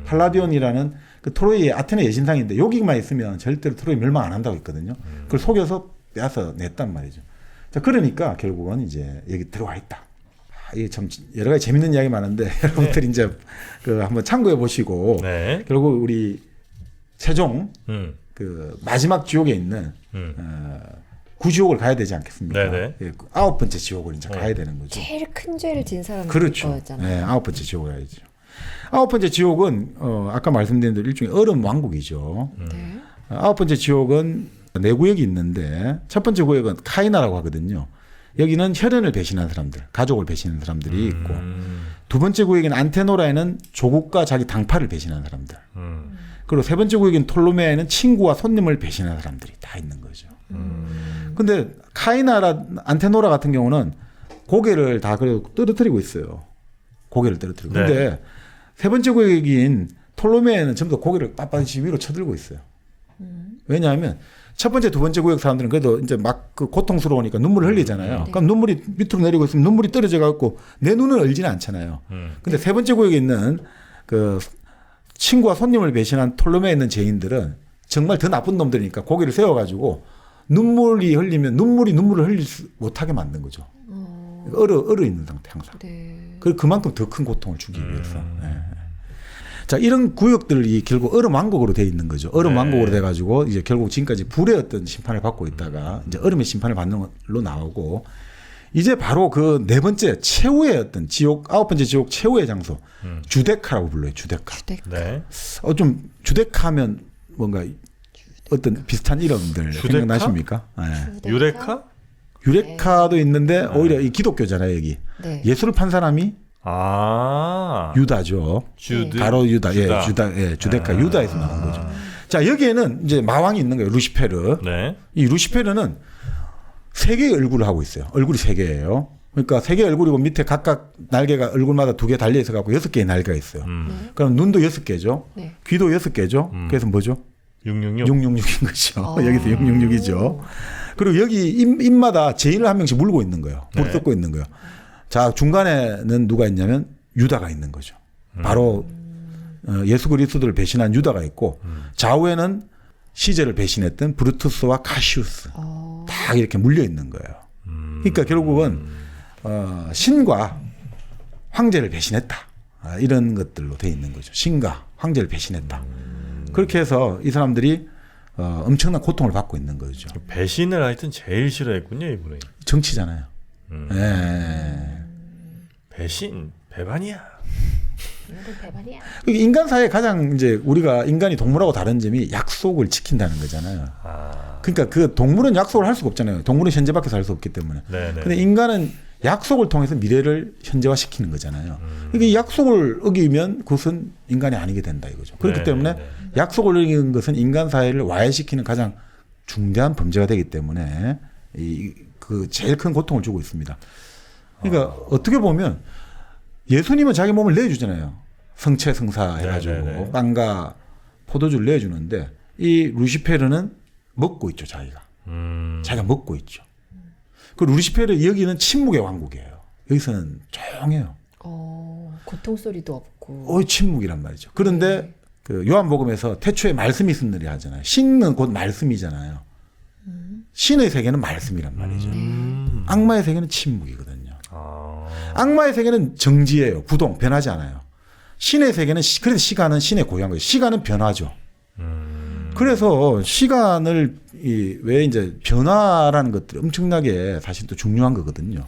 팔라디온이라는 그 트로이의 아테네 예신상인데 여기만 있으면 절대로 트로이 멸망 안 한다고 했거든요. 그걸 속여서 빼앗아 냈단 말이죠. 자 그러니까 결국은 이제 여기 들어와 있다. 이게 참 여러 가지 재밌는 이야기 많은데 여러분들이 이제 그 한번 참고해 보시고 네. 결국 우리 세종 그 마지막 지옥에 있는 구지옥을 가야 되지 않겠습니까? 네네. 예, 9번째 지옥을 이제 가야 되는 거죠. 제일 큰 죄를 진 사람이 그렇죠. 거잖아요. 네, 9번째 지옥을 가야죠. 9번째 지옥은 아까 말씀드린 대로 일종의 얼음 왕국이죠. 네. 9번째 지옥은 네 구역이 있는데 첫 번째 구역은 카이나라고 하거든요. 여기는 혈연을 배신한 사람들, 가족을 배신한 사람들이 있고 두 번째 구역인 안테노라에는 조국과 자기 당파를 배신한 사람들. 그리고 세 번째 구역인 톨로메아에는 친구와 손님을 배신한 사람들이 다 있는 거죠. 근데 카이나라 안테노라 같은 경우는 고개를 다 그래도 떨어뜨리고 있어요. 고개를 떨어뜨리고. 네. 근데 세 번째 구역인 톨로메아에는 전부 다 고개를 빳빳이 위로 쳐들고 있어요. 왜냐하면 첫 번째, 두 번째 구역 사람들은 그래도 이제 막 그 고통스러우니까 눈물을 흘리잖아요. 그럼 눈물이 밑으로 내리고 있으면 눈물이 떨어져 갖고 내 눈은 얼지는 않잖아요. 근데 세 번째 구역에 있는 그 친구와 손님을 배신한 톨로메에 있는 죄인들은 정말 더 나쁜 놈들이니까 고개를 세워가지고 눈물이 흘리면 눈물을 흘릴 수 못하게 만든 거죠. 얼어 있는 상태 항상. 네. 그만큼 더 큰 고통을 주기 위해서. 네. 자 이런 구역들이 결국 얼음 왕국으로 돼 있는 거죠. 얼음 왕국으로 돼가지고 이제 결국 지금까지 불의 어떤 심판을 받고 있다가 이제 얼음의 심판을 받는 걸로 나오고 이제 바로 그 네 번째 최후의 어떤 지옥 9번째 지옥 최후의 장소 주데카라고 불러요. 주데카. 네. 좀 주데카하면 뭔가 어떤 비슷한 이름들 주데카? 생각나십니까? 네. 유레카? 유레카도 있는데 오히려 이 기독교잖아요 여기. 네. 예수를 판 사람이 아. 유다죠. 주드. 바로 유다. 주다. 주데카 유다에서 나온 거죠. 자 여기에는 이제 마왕이 있는 거예요. 루시페르. 네. 이 루시페르는 세 개의 얼굴을 하고 있어요. 얼굴이 세 개예요. 그러니까 세 개의 얼굴이고 밑에 각각 날개가 얼굴마다 두 개 달려 있어 갖고 6개의 날개가 있어요. 그럼 눈도 6개죠. 네. 귀도 6개죠. 그래서 뭐죠? 666. 666인 거죠. 여기서 666이죠. 그리고 여기 입마다 제인을 한 명씩 물고 있는 거예요. 불 네. 뜯고 있는 거예요. 자 중간에는 누가 있냐면 유다가 있는 거죠. 바로 예수 그리스도를 배신한 유다가 있고 좌우에는 시제를 배신했던 브루투스와 카시우스 다 이렇게 물려 있는 거예요. 그러니까 결국은 신과 황제를 배신했다. 이런 것들로 돼 있는 거죠. 신과 황제를 배신했다. 그렇게 해서 이 사람들이 엄청난 고통을 받고 있는 거죠. 배신을 하여튼 제일 싫어했군요, 이분이. 정치잖아요. 배신, 배반이야. 배반이야. 인간 사회에 가장 이제 우리가 인간이 동물하고 다른 점이 약속을 지킨다는 거잖아요. 그러니까 그 동물은 약속을 할 수가 없잖아요. 동물은 현재 밖에서 할 수 없기 때문에. 네네. 근데 인간은 약속을 통해서 미래를 현재화시키는 거잖아요. 그러니까 이 약속을 어기면 그것은 인간이 아니게 된다 이거죠. 그렇기 때문에 약속을 어기는 것은 인간 사회를 와해시키는 가장 중대한 범죄가 되기 때문에 그 제일 큰 고통을 주고 있습니다. 그러니까 어떻게 보면 예수님은 자기 몸을 내주잖아요. 성체 성사 해가지고 네네네. 빵과 포도주를 내주는데 이 루시페르는 먹고 있죠. 자기가 먹고 있죠. 그 루시페르 여기는 침묵의 왕국이에요. 여기서는 조용해요. 고통 소리도 없고. 침묵이란 말이죠. 그런데 그 요한복음에서 태초에 말씀이 있었느니 하잖아요. 신은 곧 말씀이잖아요. 신의 세계는 말씀이란 말이죠. 악마의 세계는 침묵이거든요. 악마의 세계는 정지예요. 부동, 변하지 않아요. 신의 세계는 그래서 시간은 신의 고유한 거예요. 시간은 변하죠. 그래서 시간을 왜 이제 변화라는 것들이 엄청나게 사실 또 중요한 거거든요.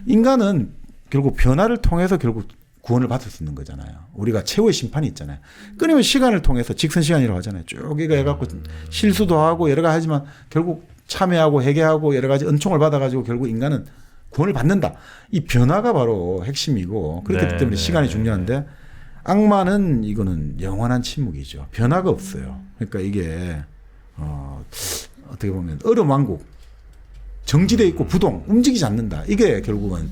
인간은 결국 변화를 통해서 결국 구원을 받을 수 있는 거잖아요. 우리가 최후의 심판이 있잖아요. 끊임없이 시간을 통해서 직선 시간이라고 하잖아요. 쭉 이거 해갖고 실수도 하고 여러 가지 하지만 결국 참여하고 회개하고 여러 가지 은총을 받아가지고 결국 인간은 구원을 받는다. 이 변화가 바로 핵심이고 그렇기 때문에 시간이 중요한데 악마는 이거는 영원한 침묵이죠. 변화가 없어요. 그러니까 이게 어떻게 보면 얼음 왕국 정지돼 있고 부동 움직이지 않는다. 이게 결국은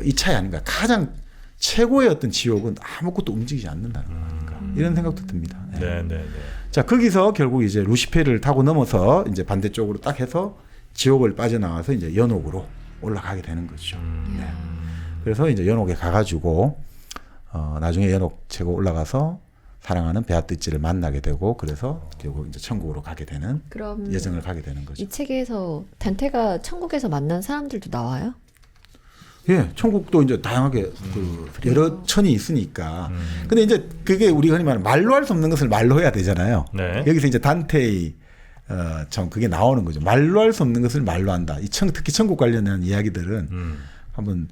이 차이 아닌가. 가장 최고의 어떤 지옥은 아무것도 움직이지 않는다는 거니까 이런 생각도 듭니다. 네. 자 거기서 결국 이제 루시페르를 타고 넘어서 이제 반대쪽으로 딱 해서 지옥을 빠져나와서 이제 연옥으로 올라가게 되는 거죠. 네. 그래서 이제 연옥에 가가지고 나중에 연옥 최고 올라가서 사랑하는 베아트지를 만나게 되고 그래서 결국 이제 천국으로 가게 되는 그럼 여정을 가게 되는 거죠. 이 책에서 단테가 천국에서 만난 사람들도 나와요? 예, 천국도 이제 다양하게 그 여러 천이 있으니까. 근데 이제 그게 우리가 흔히 말하는 말로 할 수 없는 것을 말로 해야 되잖아요. 네. 여기서 이제 단테의 참 그게 나오는 거죠. 말로 할 수 없는 것을 말로 한다. 특히 천국 관련한 이야기들은 한번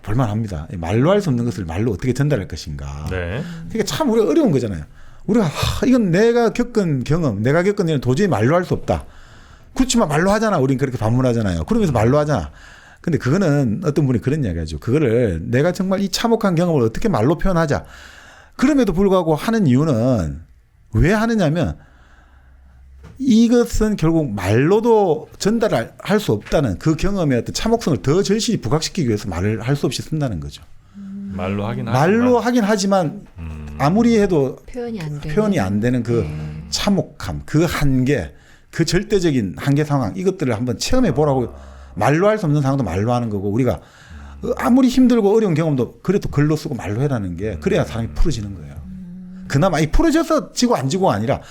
볼만합니다. 말로 할 수 없는 것을 말로 어떻게 전달할 것인가. 네. 그러니까 참 우리가 어려운 거잖아요. 우리가 이건 내가 겪은 경험, 내가 겪은 일은 도저히 말로 할 수 없다. 그렇지만 말로 하잖아. 우린 그렇게 반문하잖아요. 그러면서 말로 하잖아. 근데 그거는 어떤 분이 그런 이야기 하죠. 그거를 내가 정말 이 참혹한 경험을 어떻게 말로 표현하자. 그럼에도 불구하고 하는 이유는 왜 하느냐면 이것은 결국 말로도 전달할 수 없다는 그 경험의 어떤 참혹성을 더 절실히 부각시키기 위해서 말을 할 수 없이 쓴다는 거죠. 말로 하긴 하지만 아무리 해도 표현이 안 되는 그 참혹함, 그 한계, 그 절대적인 한계 상황 이것들을 한번 체험해 보라고 말로 할 수 없는 상황도 말로 하는 거고 우리가 아무리 힘들고 어려운 경험도 그래도 글로 쓰고 말로 해라는 게 그래야 사람이 풀어지는 거예요. 그나마 이 풀어져서 지고 안 지고가 아니라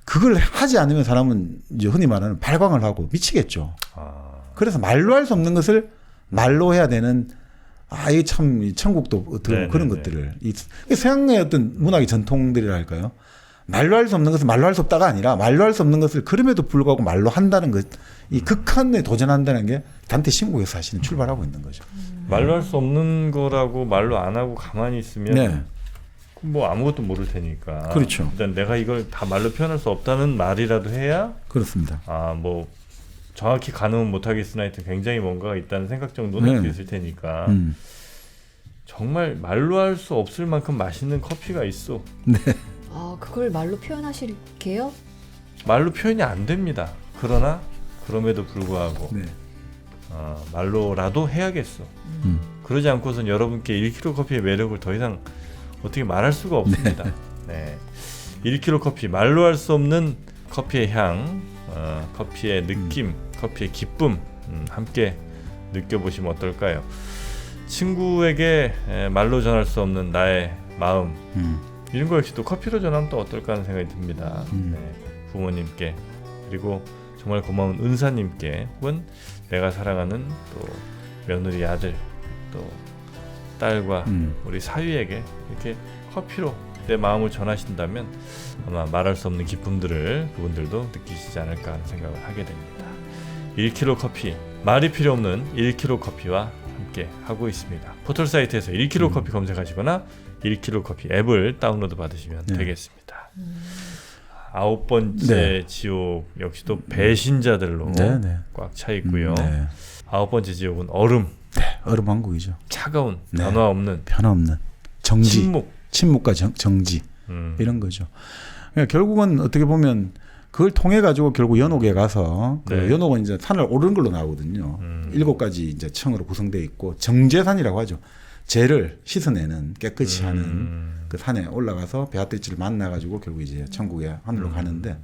그걸 하지 않으면 사람은 이제 흔히 말하는 발광을 하고 미치겠죠. 그래서 말로 할 수 없는 것을 말로 해야 되는 이게 참 천국도 어떻게 그런 것들을 이 서양의 어떤 문학의 전통들이랄까요. 말로 할 수 없는 것을 말로 할 수 없다가 아니라 말로 할 수 없는 것을 그럼에도 불구하고 말로 한다는 것, 이 극한에 도전한다는 게 단테 신곡에서 사실은 출발하고 있는 거죠. 말로 할 수 없는 거라고 말로 안 하고 가만히 있으면 뭐 아무것도 모를 테니까. 그렇죠. 일단 내가 이걸 다 말로 표현할 수 없다는 말이라도 해야 그렇습니다. 뭐 정확히 가늠은 못하겠으나 하여튼 굉장히 뭔가가 있다는 생각 정도는 할 수 있을 테니까. 정말 말로 할 수 없을 만큼 맛있는 커피가 있어. 네. 그걸 말로 표현하실게요? 말로 표현이 안 됩니다. 그러나 그럼에도 불구하고 말로라도 해야겠어. 그러지 않고선 여러분께 1kg 커피의 매력을 더 이상 어떻게 말할 수가 없습니다. 네. 1kg 커피, 말로 할 수 없는 커피의 향, 커피의 느낌, 커피의 기쁨 함께 느껴보시면 어떨까요? 친구에게 말로 전할 수 없는 나의 마음, 이런 거 역시 또 커피로 전하면 또 어떨까 하는 생각이 듭니다. 네, 부모님께 그리고 정말 고마운 은사님께 혹은 내가 사랑하는 또 며느리 아들 또 딸과 우리 사위에게 이렇게 커피로 내 마음을 전하신다면 아마 말할 수 없는 기쁨들을 그분들도 느끼시지 않을까 하는 생각을 하게 됩니다. 1kg 커피, 말이 필요 없는 1kg 커피와 함께 하고 있습니다. 포털 사이트에서 1kg 커피 검색하시거나 1kg 커피 앱을 다운로드 받으시면 되겠습니다. 9번째 네. 지옥 역시 또 배신자들로 꽉 차 있고요. 9번째 지옥은 얼음. 얼음 왕국이죠. 차가운, 변화 없는, 변화 없는 정지, 침묵. 과 정지 이런 거죠. 그러니까 결국은 어떻게 보면 그걸 통해 가지고 결국 연옥에 가서 그 연옥은 이제 산을 오르는 걸로 나오거든요. 7가지 이제 층으로 구성되어 있고 정제산이라고 하죠. 죄를 씻어내는 깨끗이 하는 그 산에 올라가서 베아트리치를 만나 가지고 결국 이제 천국의 하늘로 가는데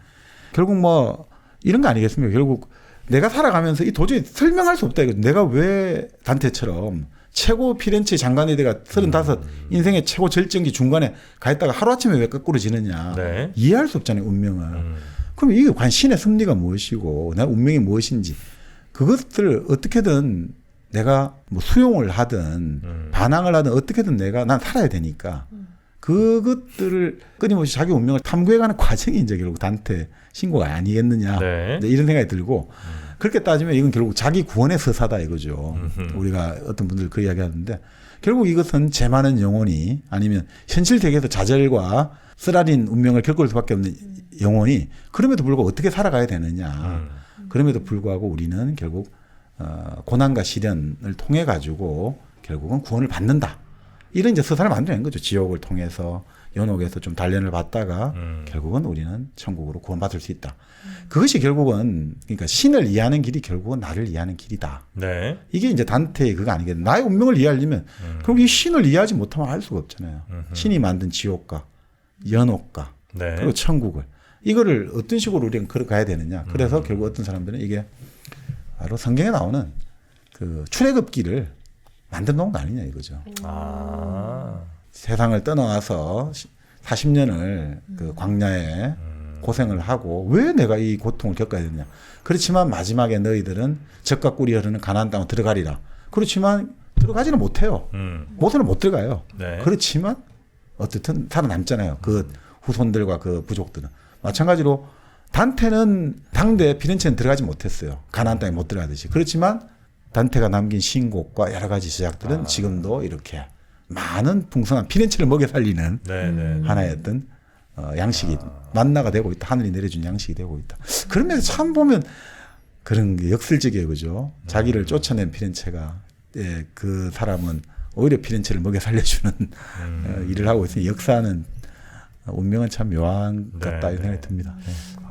결국 뭐 이런 거 아니겠습니까? 결국 내가 살아가면서 이 도저히 설명할 수 없다 이거. 내가 왜 단테처럼 최고 피렌체 장관에다가 35 인생의 최고 절정기 중간에 가 있다가 하루아침에 왜 거꾸로 지느냐. 이해할 수 없잖아요, 운명을. 그럼 이게 과연 신의 섭리가 무엇이고 내 운명이 무엇인지 그것들을 어떻게든 내가 뭐 수용을 하든 반항을 하든 어떻게든 난 살아야 되니까 그것들을 끊임없이 자기 운명을 탐구해가는 과정이 이제 결국 단테 신고가 아니겠느냐 이런 생각이 들고 그렇게 따지면 이건 결국 자기 구원의 서사다 이거죠. 우리가 어떤 분들 그 이야기 하는데 결국 이것은 죄 많은 영혼이 아니면 현실 세계에서 좌절과 쓰라린 운명을 겪을 수밖에 없는 영혼이 그럼에도 불구하고 어떻게 살아가야 되느냐. 그럼에도 불구하고 우리는 결국 고난과 시련을 통해 가지고 결국은 구원을 받는다. 이런 이제 서사를 만들어낸 거죠. 지옥을 통해서 연옥에서 좀 단련을 받다가 결국은 우리는 천국으로 구원받을 수 있다. 그것이 결국은 그러니까 신을 이해하는 길이 결국은 나를 이해하는 길이다. 이게 이제 단테의 그거 아니겠나. 나의 운명을 이해하려면 결국 이 신을 이해하지 못하면 알 수가 없잖아요. 신이 만든 지옥과 연옥과 그리고 천국을 이거를 어떤 식으로 우리는 걸어가야 되느냐. 그래서 결국 어떤 사람들은 이게 바로 성경에 나오는 그 출애굽기를 만든 거 아니냐 이거죠. 세상을 떠나와서 40년을 그 광야에 고생을 하고 왜 내가 이 고통을 겪어야 되느냐. 그렇지만 마지막에 너희들은 젖과 꿀이 흐르는 가나안 땅으로 들어가리라. 그렇지만 들어가지는 못해요. 모세는 못 들어가요. 그렇지만 어쨌든 살아남잖아요. 그 후손들과 그 부족들은. 마찬가지로 단테는 당대 피렌체는 들어가지 못했어요. 가나안 땅에 못 들어가듯이. 그렇지만 단테가 남긴 신곡과 여러 가지 제작들은 지금도 이렇게 많은 풍성한 피렌체를 먹여 살리는 하나의 어떤 양식이 만나가 되고 있다. 하늘이 내려준 양식이 되고 있다. 그러면서 참 보면 그런 게 역설적이에요. 그죠? 자기를 쫓아낸 피렌체가 그 사람은 오히려 피렌체를 먹여 살려주는 일을 하고 있으니 역사는 운명은 참 묘한 것 같다 이런 생각이 듭니다.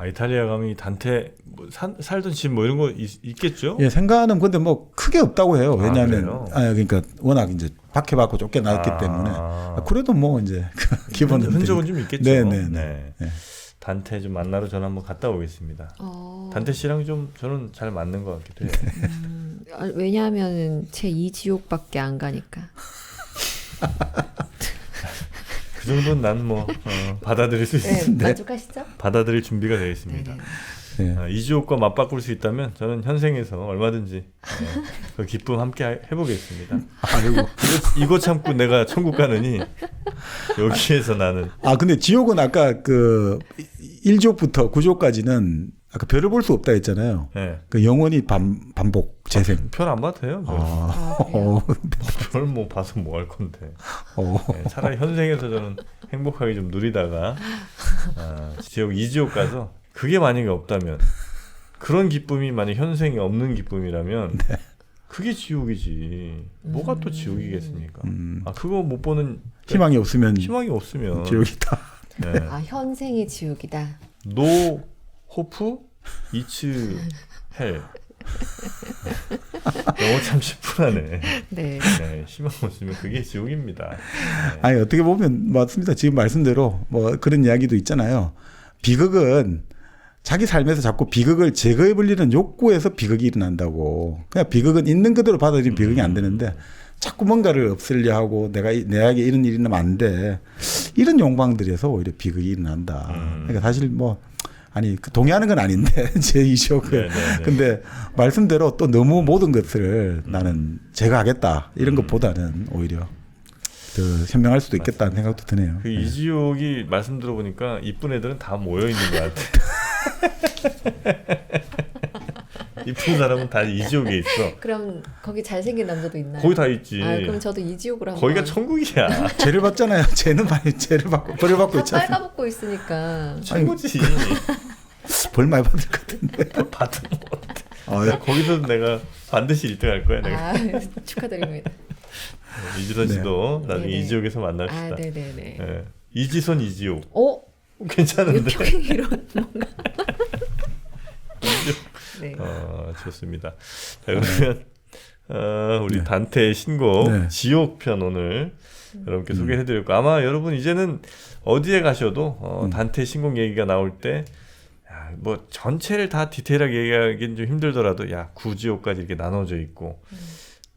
이탈리아 가면 단테 뭐 살던 집 뭐 이런 거 있겠죠? 예, 생각은 근데 뭐 크게 없다고 해요. 왜냐하면 그러니까 워낙 이제 박해받고 쫓겨났기 때문에 그래도 뭐 이제 기본 흔적은 좀 있겠죠. 네. 단테 좀 만나러 저는 한번 갔다 오겠습니다. 단테 씨랑 좀 저는 잘 맞는 것 같기도 해요. 왜냐하면 제 이 지옥밖에 안 가니까. 그 정도는 난 뭐 받아들일 수 있는데 만족하시죠? 받아들일 준비가 되어 있습니다. 이지옥과 맞바꿀 수 있다면 저는 현생에서 얼마든지 그 기쁨 함께 해보겠습니다. 아이고. 이거 참고 내가 천국 가느니 여기에서 나는. 근데 지옥은 아까 그 1지옥부터 9지옥까지는 아까 별을 볼 수 없다 했잖아요. 그 영원히 반복 재생. 별 안 봐도 돼요. 별 뭐 봐서 뭐 할 건데. 차라리 현생에서 저는 행복하게 좀 누리다가 지옥 2지옥 가서 그게 만약에 없다면 그런 기쁨이 만약 현생에 없는 기쁨이라면 그게 지옥이지. 뭐가 또 지옥이겠습니까? 그거 못 보는 희망이 없으면 지옥이다. 현생이 지옥이다. 노 호프 이츠 헬. 영어 참 심플하네. 희망 없으면 그게 지옥입니다. 아니 어떻게 보면 맞습니다. 지금 말씀대로 뭐 그런 이야기도 있잖아요. 비극은 자기 삶에서 자꾸 비극을 제거해 버리는 욕구에서 비극이 일어난다고. 그냥 비극은 있는 그대로 받아들이면 비극이 안 되는데 자꾸 뭔가를 없애려 하고 내에게 이런 일이 나면 안 돼. 이런 욕망들에서 오히려 비극이 일어난다. 그러니까 사실 뭐 아니 동의하는 건 아닌데 제 이슈가 근데 말씀대로 또 너무 모든 것을 나는 제가 하겠다 이런 것보다는 오히려 더 현명할 수도 있겠다는 생각도 드네요. 그 이지옥이 말씀 들어보니까 이쁜 애들은 다 모여 있는 것 같아. 이쁜 사람은 다 이지옥에 있어. 그럼 거기 잘생긴 남자도 있나요? 거기 다 있지. 아, 그럼 저도 이지옥으로 한번. 거기가 천국이야. 죄를 받잖아요. 죄는 많이 죄를 받고 벌을 받고 다 있지 않습니까? 빨가벗고 있으니까. 최고지. 벌 많이 받을 것 같은데. 받은 거. 거기서 내가 반드시 1등 할 거야. 내가. 아, 축하드립니다. 이지선 씨도 나중에 네네. 이지옥에서 만납시다. 아, 네네네. 예. 이지선 이지옥. 괜찮은데. 괜찮은데. 이런 뭔가. 네. 좋습니다. 자, 그러면 우리 네. 단테의 신곡 네. 지옥편 오늘 여러분께 소개해드렸고 아마 여러분 이제는 어디에 가셔도 단테 신곡 얘기가 나올 때 뭐 전체를 다 디테일하게 얘기하기는 좀 힘들더라도 야 9지옥까지 이렇게 나눠져 있고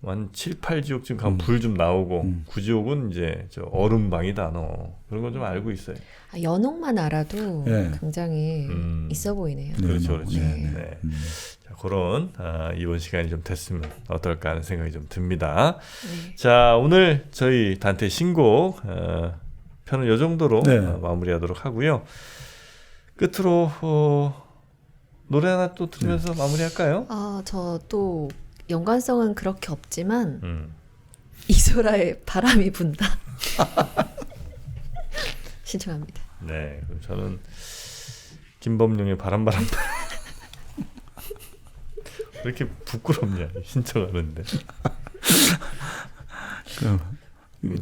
한 7, 8지옥쯤 가면 불 좀 나오고 9지옥은 이제 저 얼음방이다 너 그런 건 좀 알고 있어요. 아, 연옥만 알아도 네. 굉장히 있어 보이네요. 그렇죠, 그렇죠. 네. 네. 자, 그런 이번 시간이 좀 됐으면 어떨까 하는 생각이 좀 듭니다. 네. 자, 오늘 저희 단테 신곡 편은 이 정도로 네. 마무리하도록 하고요. 끝으로 노래 하나 또 들으면서 마무리할까요? 아, 저 또 연관성은 그렇게 없지만 이소라의 바람이 분다 신청합니다. 네, 그럼 저는 김범용의 바람바람 왜 이렇게 부끄럽냐 신청하는데.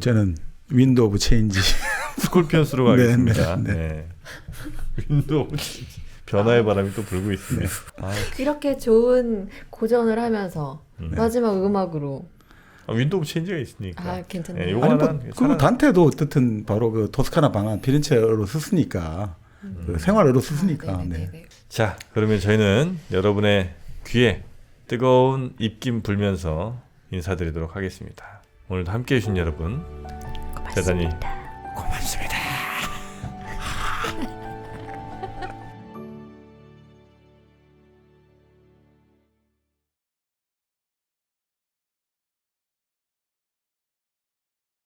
저는 윈드 오브 체인지 스콜피언스로 가겠습니다. 네, 네. 윈드 오브 체인지. 변화의 바람이 또 불고 있습니다. 이렇게 좋은 고전을 하면서 마지막 음악으로 윈도우 체인지가 있으니까. 아, 괜찮네요. 네, 요거 아니, 하나 그리고 단테도 어쨌든 바로 그 토스카나 방안 피렌체어로 썼으니까 그 생활어로 썼으니까. 네. 자, 그러면 저희는 여러분의 귀에 뜨거운 입김 불면서 인사드리도록 하겠습니다. 오늘도 함께해 주신 여러분 대단히